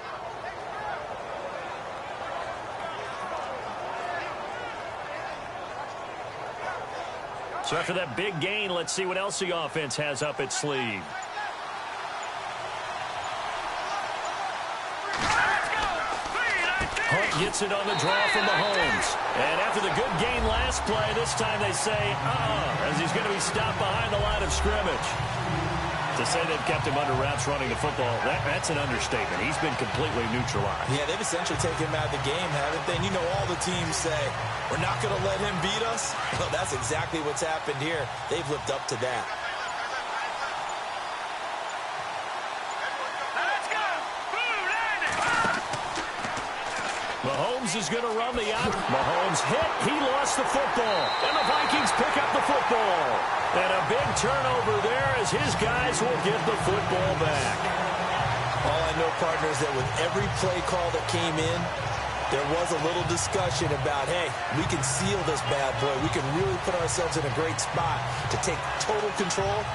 So after that big gain, let's see what else the offense has up its sleeve. Hunt gets it on the draw from Mahomes. And after the good gain last play, this time they say, as he's going to be stopped behind the line of scrimmage. To say they've kept him under wraps running the football, that's an understatement. He's been completely neutralized. Yeah, they've essentially taken him out of the game, haven't they? And you know all the teams say, we're not going to let him beat us. Well, that's exactly what's happened here. They've lived up to that. Mahomes is going to run the out. Mahomes hit. He lost the football. And the Vikings pick up the football. And a big turnover there as his guys will get the football back. All I know, partners, that with every play call that came in, there was a little discussion about, hey, we can seal this bad boy. We can really put ourselves in a great spot to take total control.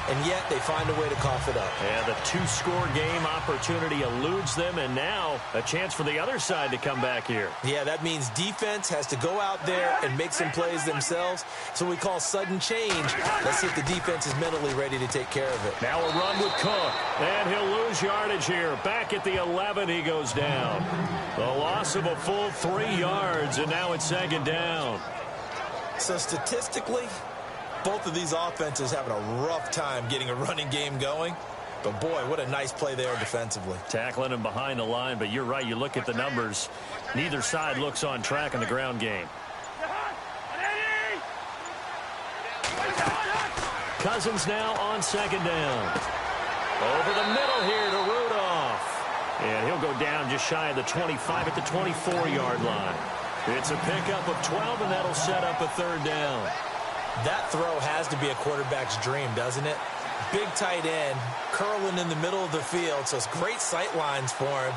And yet they find a way to cough it up. And the 2-score game opportunity eludes them, and now a chance for the other side to come back here. Yeah, that means defense has to go out there and make some plays themselves. So we call sudden change. Let's see if the defense is mentally ready to take care of it. Now a run with Cook, and he'll lose yardage here. Back at the 11, he goes down. The loss of a full 3 yards, and now it's 2nd down. So statistically, both of these offenses having a rough time getting a running game going. But, boy, what a nice play there defensively. Tackling him behind the line, but you're right. You look at the numbers. Neither side looks on track in the ground game. Cousins now on 2nd down. Over the middle here to Rudolph. And he'll go down just shy of the 25 at the 24-yard line. It's a pickup of 12, and that'll set up a 3rd down. That throw has to be a quarterback's dream, doesn't it? Big tight end, curling in the middle of the field, so it's great sight lines for him.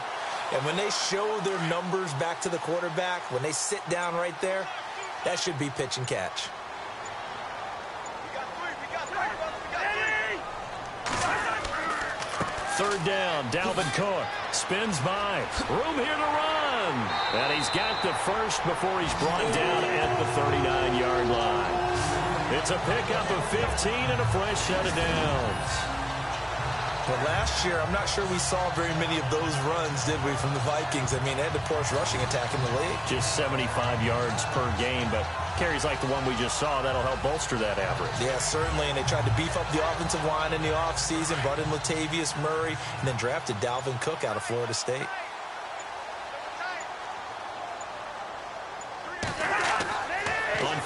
And when they show their numbers back to the quarterback, when they sit down right there, that should be pitch and catch. Third down, Dalvin Cook spins by. Room here to run. And he's got the first before he's brought down at the 39-yard line. It's a pickup of 15 and a fresh set of downs. Well, last year, I'm not sure we saw very many of those runs, did we, from the Vikings? I mean, they had the poorest rushing attack in the league. Just 75 yards per game, but carries like the one we just saw, that'll help bolster that average. Yeah, certainly, and they tried to beef up the offensive line in the offseason, brought in Latavius Murray, and then drafted Dalvin Cook out of Florida State.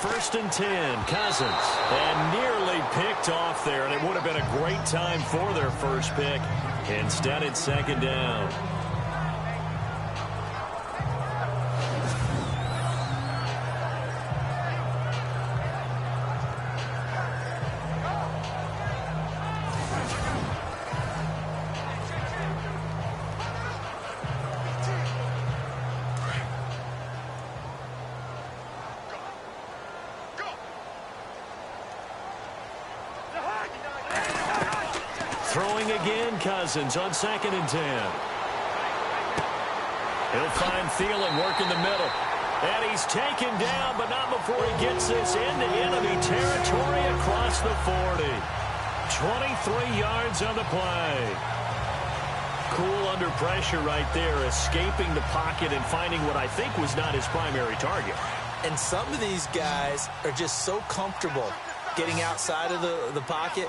first and 10. Cousins. And nearly picked off there, and it would have been a great time for their first pick. Instead, it's second down. Throwing again, Cousins on second and 10. He'll find Thielen working the middle. And he's taken down, but not before he gets this into enemy territory across the 40. 23 yards on the play. Cool under pressure right there, escaping the pocket and finding what I think was not his primary target. And some of these guys are just so comfortable getting outside of the pocket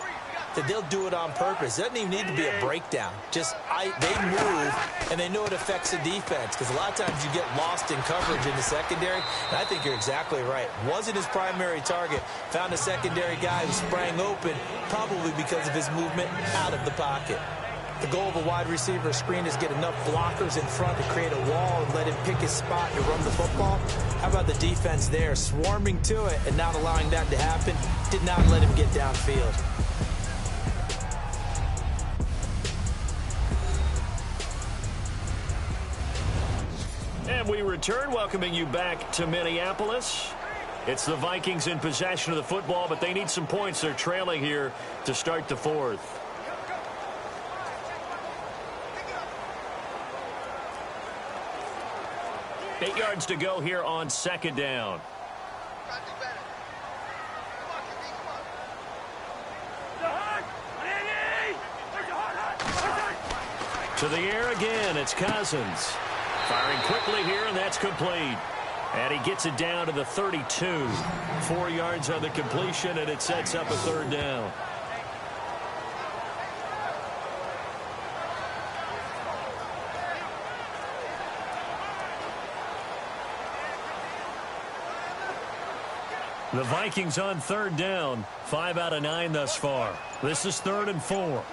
that they'll do it on purpose. It doesn't even need to be a breakdown. Just they move, and they know it affects the defense, because a lot of times you get lost in coverage in the secondary, and I think you're exactly right. Wasn't his primary target. Found a secondary guy who sprang open, probably because of his movement out of the pocket. The goal of a wide receiver screen is get enough blockers in front to create a wall and let him pick his spot to run the football. How about the defense there, swarming to it and not allowing that to happen? Did not let him get downfield. And we return, welcoming you back to Minneapolis. It's the Vikings in possession of the football, but they need some points. They're trailing here to start the fourth. Eight yards to go here on second down. To the air again, it's Cousins. Firing quickly here, and that's complete. And he gets it down to the 32. 4 yards on the completion, and it sets up a third down. The Vikings on third down. 5 out of 9 thus far. This is 3rd and 4.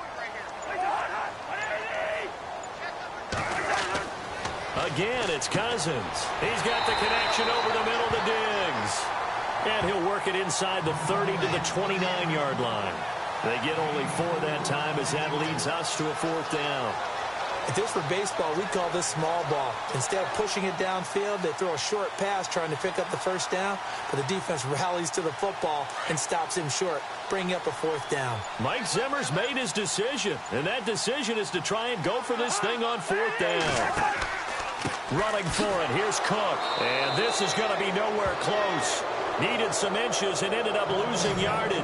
Again, it's Cousins. He's got the connection over the middle to Diggs. And he'll work it inside the 30 to the 29-yard line. They get only 4 that time, as that leads us to a 4th down. If this were baseball, we'd call this small ball. Instead of pushing it downfield, they throw a short pass trying to pick up the first down, but the defense rallies to the football and stops him short, bringing up a 4th down. Mike Zimmer's made his decision, and that decision is to try and go for this thing on 4th down. Running for it, here's Cook, and this is going to be nowhere close. Needed some inches and ended up losing yardage.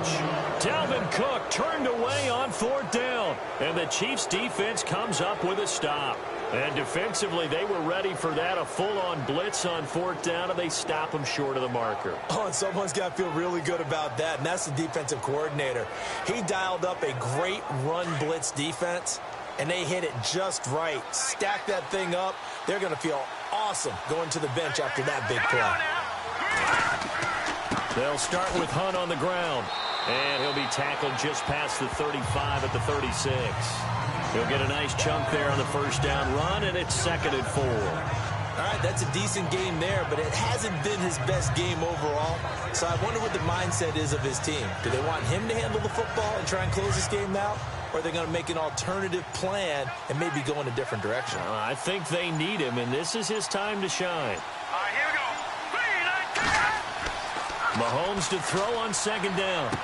Dalvin Cook turned away on 4th down, and the Chiefs' defense comes up with a stop. And defensively, they were ready for that, a full-on blitz on 4th down, and they stop him short of the marker. Oh, and someone's got to feel really good about that, and that's the defensive coordinator. He dialed up a great run blitz defense, and they hit it just right. Stack that thing up. They're going to feel awesome going to the bench after that big play. They'll start with Hunt on the ground, and he'll be tackled just past the 35 at the 36. He'll get a nice chunk there on the first down run, and it's 2nd and 4. All right, that's a decent game there, but it hasn't been his best game overall. So I wonder what the mindset is of his team. Do they want him to handle the football and try and close this game out? Or are they going to make an alternative plan and maybe go in a different direction? I think they need him, and this is his time to shine. All right, here we go. Mahomes to throw on 2nd down.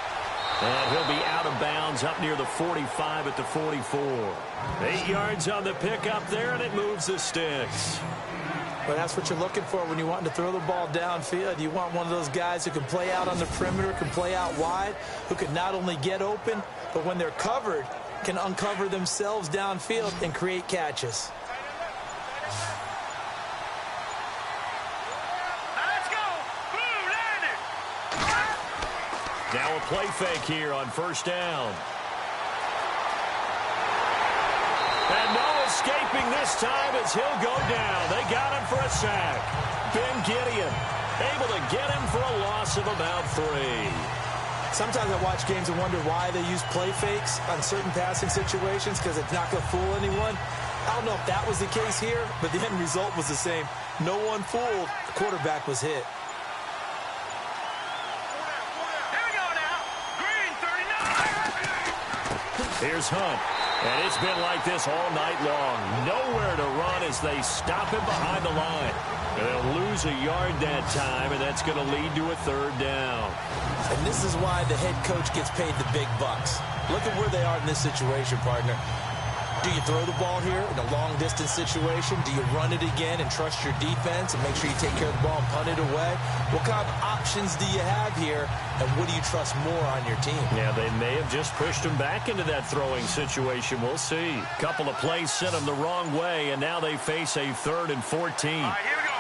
And he'll be out of bounds up near the 45 at the 44. 8 yards on the pickup there, and it moves the sticks. Well, that's what you're looking for when you want to throw the ball downfield. You want one of those guys who can play out on the perimeter, can play out wide, who can not only get open, but when they're covered, can uncover themselves downfield and create catches. Now a play fake here on 1st down. And no escaping this time as he'll go down. They got him for a sack. Ben Gideon able to get him for a loss loss of about 3. Sometimes I watch games and wonder why they use play fakes on certain passing situations because it's not going to fool anyone. I don't know if that was the case here, but the end result was the same. No one fooled. The quarterback was hit. Here we go now. Green 39. Here's Hunt. And it's been like this all night long. Nowhere to run as they stop him behind the line. And they'll lose a yard that time, and that's going to lead to a 3rd down. And this is why the head coach gets paid the big bucks. Look at where they are in this situation, partner. Do you throw the ball here in a long-distance situation? Do you run it again and trust your defense and make sure you take care of the ball and punt it away? What kind of options do you have here, and what do you trust more on your team? Yeah, they may have just pushed him back into that throwing situation. We'll see. Couple of plays sent him the wrong way, and now they face a 3rd and 14. All right, here we go.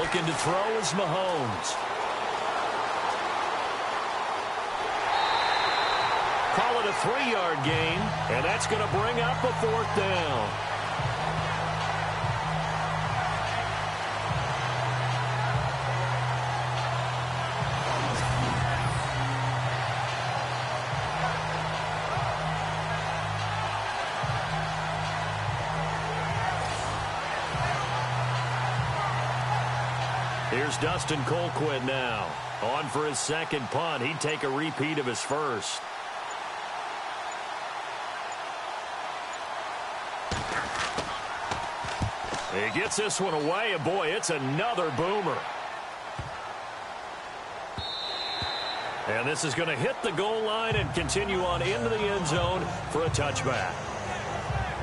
Looking to throw is Mahomes. Call it a 3-yard gain, and that's going to bring up a 4th down. Here's Dustin Colquitt now. On for his 2nd punt. He'd take a repeat of his first. He gets this one away, and boy, it's another boomer. And this is going to hit the goal line and continue on into the end zone for a touchback.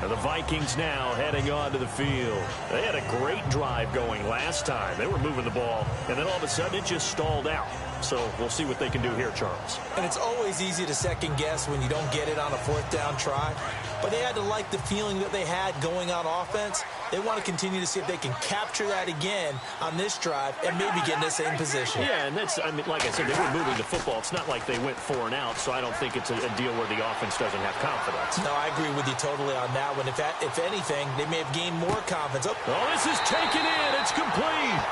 And the Vikings now heading onto the field. They had a great drive going last time. They were moving the ball, and then all of a sudden it just stalled out. So we'll see what they can do here, Charles. And it's always easy to second guess when you don't get it on a 4th down try. But they had to like the feeling that they had going on offense. They want to continue to see if they can capture that again on this drive and maybe get in the same position. Yeah, and that's, I mean, like I said, they were moving the football. It's not like they went 4 and out, so I don't think it's a deal where the offense doesn't have confidence. No, I agree with you totally on that one. If anything, they may have gained more confidence. Oh, this is taken in. It's complete.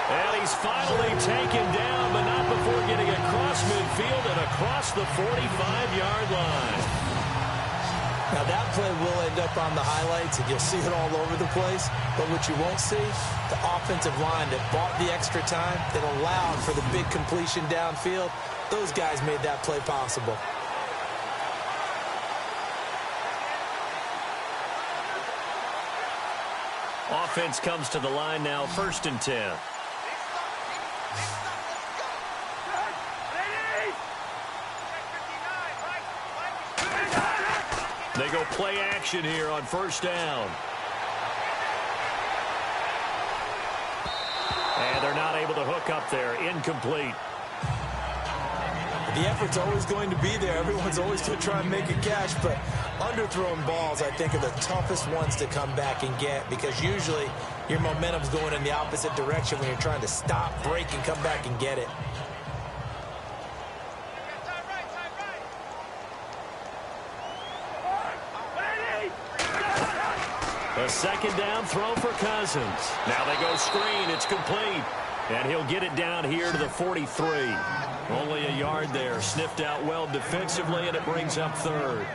And he's finally taken down, but not before getting across midfield and across the 45-yard line. Now, that play will end up on the highlights, and you'll see it all over the place. But what you won't see, the offensive line that bought the extra time, that allowed for the big completion downfield, those guys made that play possible. Offense comes to the line now, 1st and 10. They go play action here on 1st down. And they're not able to hook up there. Incomplete. The effort's always going to be there. Everyone's always going to try and make a catch, but underthrown balls, I think, are the toughest ones to come back and get because usually your momentum's going in the opposite direction when you're trying to stop, break, and come back and get it. A 2nd down throw for Cousins. Now they go screen. It's complete. And he'll get it down here to the 43. Only a yard there. Sniffed out well defensively, and it brings up 3rd.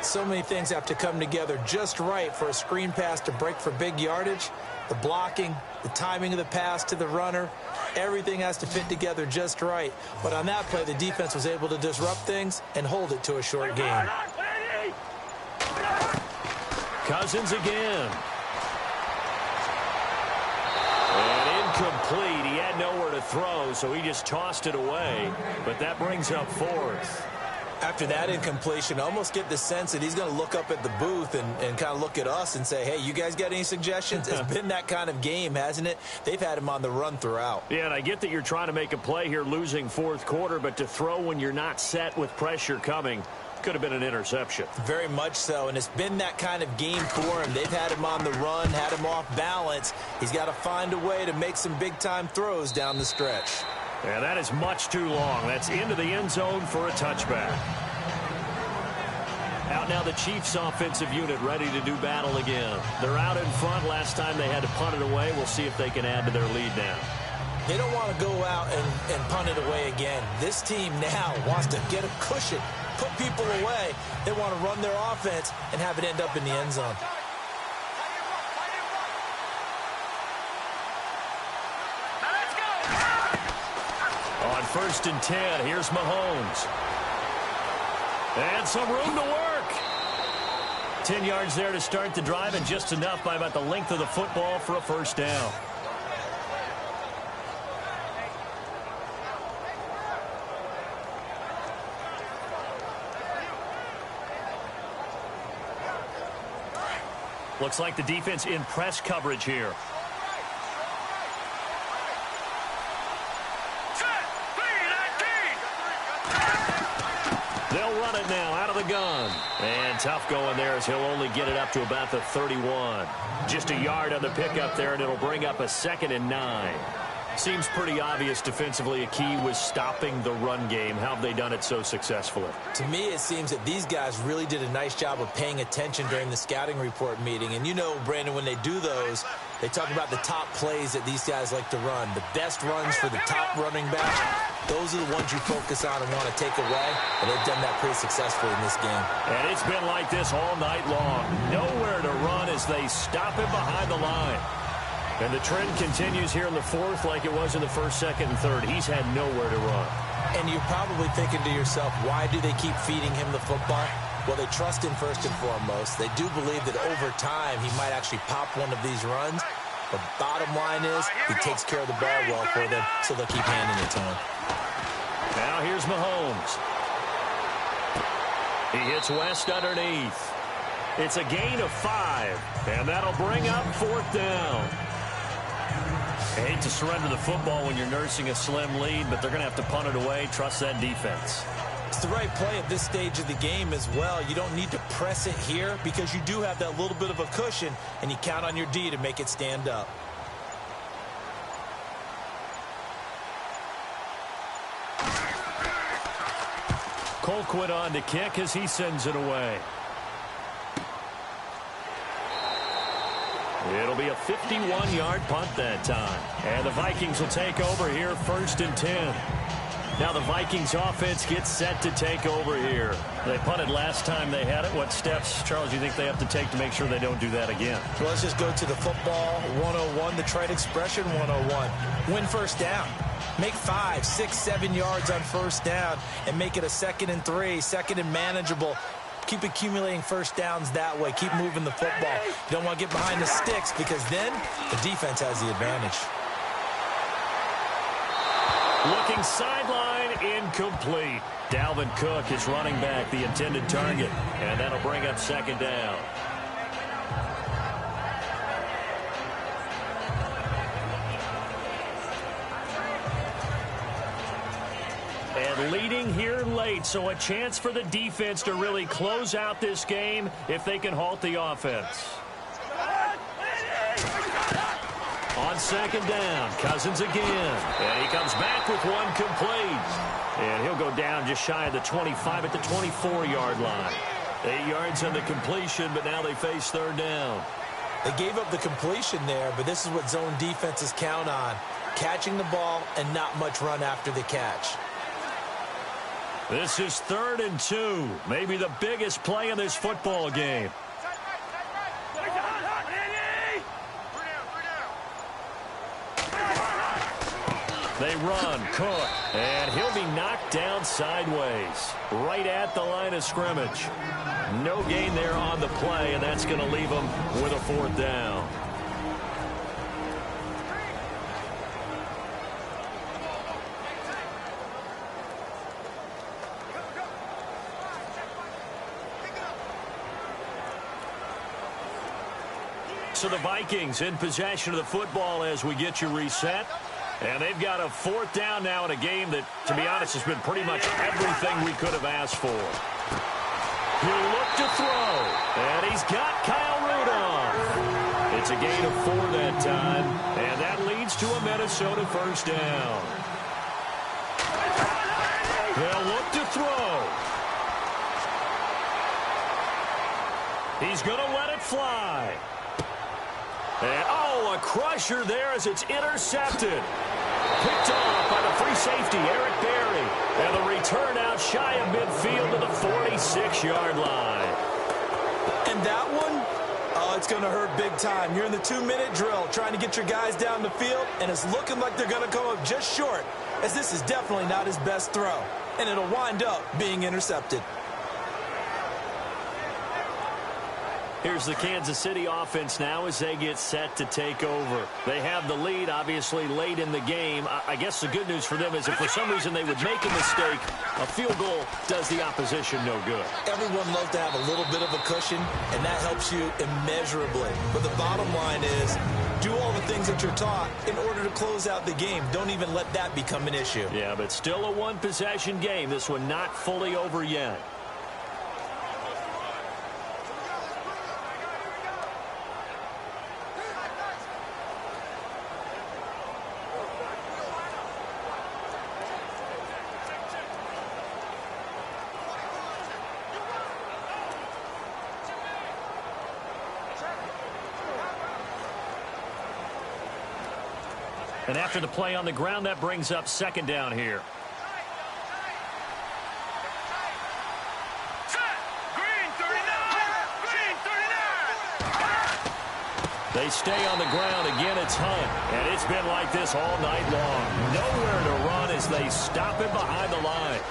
So many things have to come together just right for a screen pass to break for big yardage. The blocking, the timing of the pass to the runner, everything has to fit together just right. But on that play, the defense was able to disrupt things and hold it to a short gain. Cousins again. And incomplete. He had nowhere to throw, so he just tossed it away. But that brings up 4th. After that incompletion, I almost get the sense that he's going to look up at the booth and kind of look at us and say, hey, you guys got any suggestions? It's been that kind of game, hasn't it? They've had him on the run throughout. Yeah, and I get that you're trying to make a play here losing 4th quarter, but to throw when you're not set with pressure coming could have been an interception. Very much so, and it's been that kind of game for him. They've had him on the run, had him off balance. He's got to find a way to make some big-time throws down the stretch. Yeah, that is much too long. That's into the end zone for a touchback. Out now the Chiefs offensive unit ready to do battle again. They're out in front. Last time they had to punt it away. We'll see if they can add to their lead now. They don't want to go out and punt it away again. This team now wants to get a cushion, put people away. They want to run their offense and have it end up in the end zone. On 1st and 10, here's Mahomes. And some room to work. 10 yards there to start the drive, and just enough by about the length of the football for a first down. Looks like the defense in press coverage here. They'll run it now out of the gun. And tough going there as he'll only get it up to about the 31. Just a yard on the pickup there, and it'll bring up a 2nd and 9. Seems pretty obvious defensively a key was stopping the run game. How have they done it so successfully? To me, it seems that these guys really did a nice job of paying attention during the scouting report meeting. And you know, Brandon, when they do those, they talk about the top plays that these guys like to run. The best runs for the top running back, those are the ones you focus on and want to take away. And they've done that pretty successfully in this game. And it's been like this all night long. Nowhere to run as they stop him behind the line. And the trend continues here in the 4th like it was in the 1st, 2nd, and 3rd. He's had nowhere to run. And you're probably thinking to yourself, why do they keep feeding him the football? Well, they trust him first and foremost. They do believe that over time he might actually pop one of these runs. But bottom line is he takes care of the ball well for them, so they'll keep handing it to him. Now here's Mahomes. He hits West underneath. It's a gain of 5, and that'll bring up 4th down. I hate to surrender the football when you're nursing a slim lead, but they're going to have to punt it away. Trust that defense. It's the right play at this stage of the game as well. You don't need to press it here because you do have that little bit of a cushion, and you count on your D to make it stand up. Colquitt on to kick as he sends it away. It'll be a 51-yard punt that time. And the Vikings will take over here 1st and 10. Now the Vikings offense gets set to take over here. They punted last time they had it. What steps, Charles, do you think they have to take to make sure they don't do that again? Well, let's just go to the football 101, the trade expression 101. Win first down. Make 5, 6, 7 yards on first down and make it a 2nd and 3, 2nd and manageable. Keep accumulating first downs that way. Keep moving the football. You don't want to get behind the sticks because then the defense has the advantage. Looking sideline, incomplete. Dalvin Cook is running back, the intended target. And that'll bring up 2nd down. And leading here late, so a chance for the defense to really close out this game if they can halt the offense. On 2nd down, Cousins again. And he comes back with one complete. And he'll go down just shy of the 25 at the 24-yard line. 8 yards on the completion, but now they face 3rd down. They gave up the completion there, but this is what zone defenses count on. Catching the ball and not much run after the catch. This is 3rd and 2. Maybe the biggest play in this football game. They run, Cook, and he'll be knocked down sideways, right at the line of scrimmage. No gain there on the play, and that's going to leave them with a 4th down. So the Vikings in possession of the football as we get you reset. And they've got a 4th down now in a game that, to be honest, has been pretty much everything we could have asked for. He'll look to throw, and he's got Kyle Rudolph. It's a gain of 4 that time, and that leads to a Minnesota 1st down. They'll look to throw. He's going to let it fly. And, oh, a crusher there as it's intercepted. picked off by the free safety, Eric Berry. And the return out shy of midfield to the 46-yard line. And that one, oh, it's going to hurt big time. You're in the 2-minute drill trying to get your guys down the field, and it's looking like they're going to come up just short, as this is definitely not his best throw. And it'll wind up being intercepted. Here's the Kansas City offense now as they get set to take over. They have the lead, obviously, late in the game. I guess the good news for them is if for some reason they would make a mistake, a field goal does the opposition no good. Everyone loves to have a little bit of a cushion, and that helps you immeasurably. But the bottom line is, do all the things that you're taught in order to close out the game. Don't even let that become an issue. Yeah, but still a one-possession game. This one not fully over yet. And after the play on the ground, that brings up second down here. Green 39! Green 39! They stay on the ground. Again, it's Hunt. And it's been like this all night long. Nowhere to run as they stop him behind the line.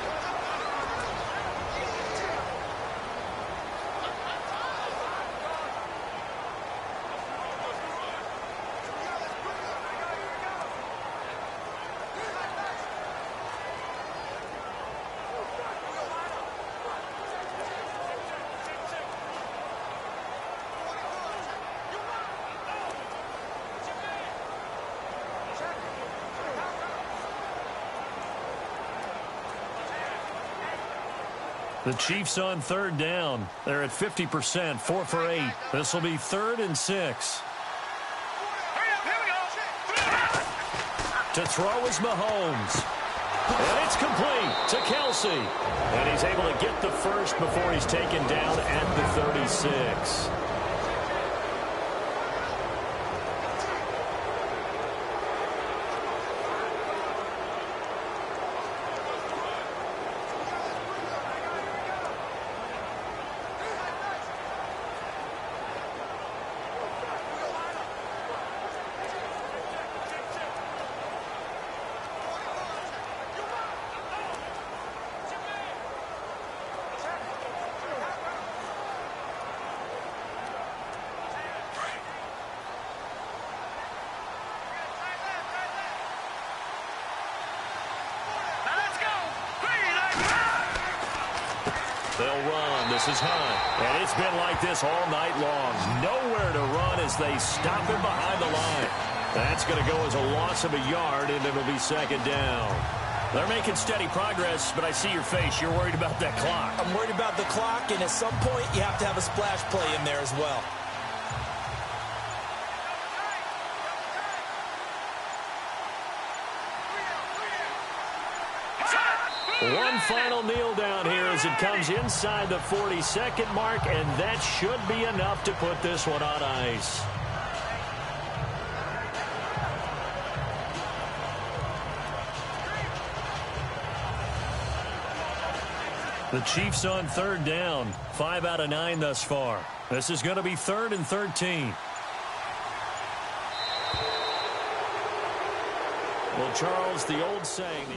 The Chiefs on third down. They're at 50%, 4 for 8. This will be 3rd and 6. To throw is Mahomes. And it's complete to Kelsey. And he's able to get the first before he's taken down at the 36. They'll run. This is Hunt. And it's been like this all night long. Nowhere to run as they stop him behind the line. That's going to go as a loss of a yard, and it'll be second down. They're making steady progress, but I see your face. You're worried about that clock. I'm worried about the clock, and at some point, you have to have a splash play in there as well. One final kneel down here as it comes inside the 40-second mark, and that should be enough to put this one on ice. The Chiefs on third down, 5 out of 9 thus far. This is going to be 3rd and 13. Well, Charles, the old saying...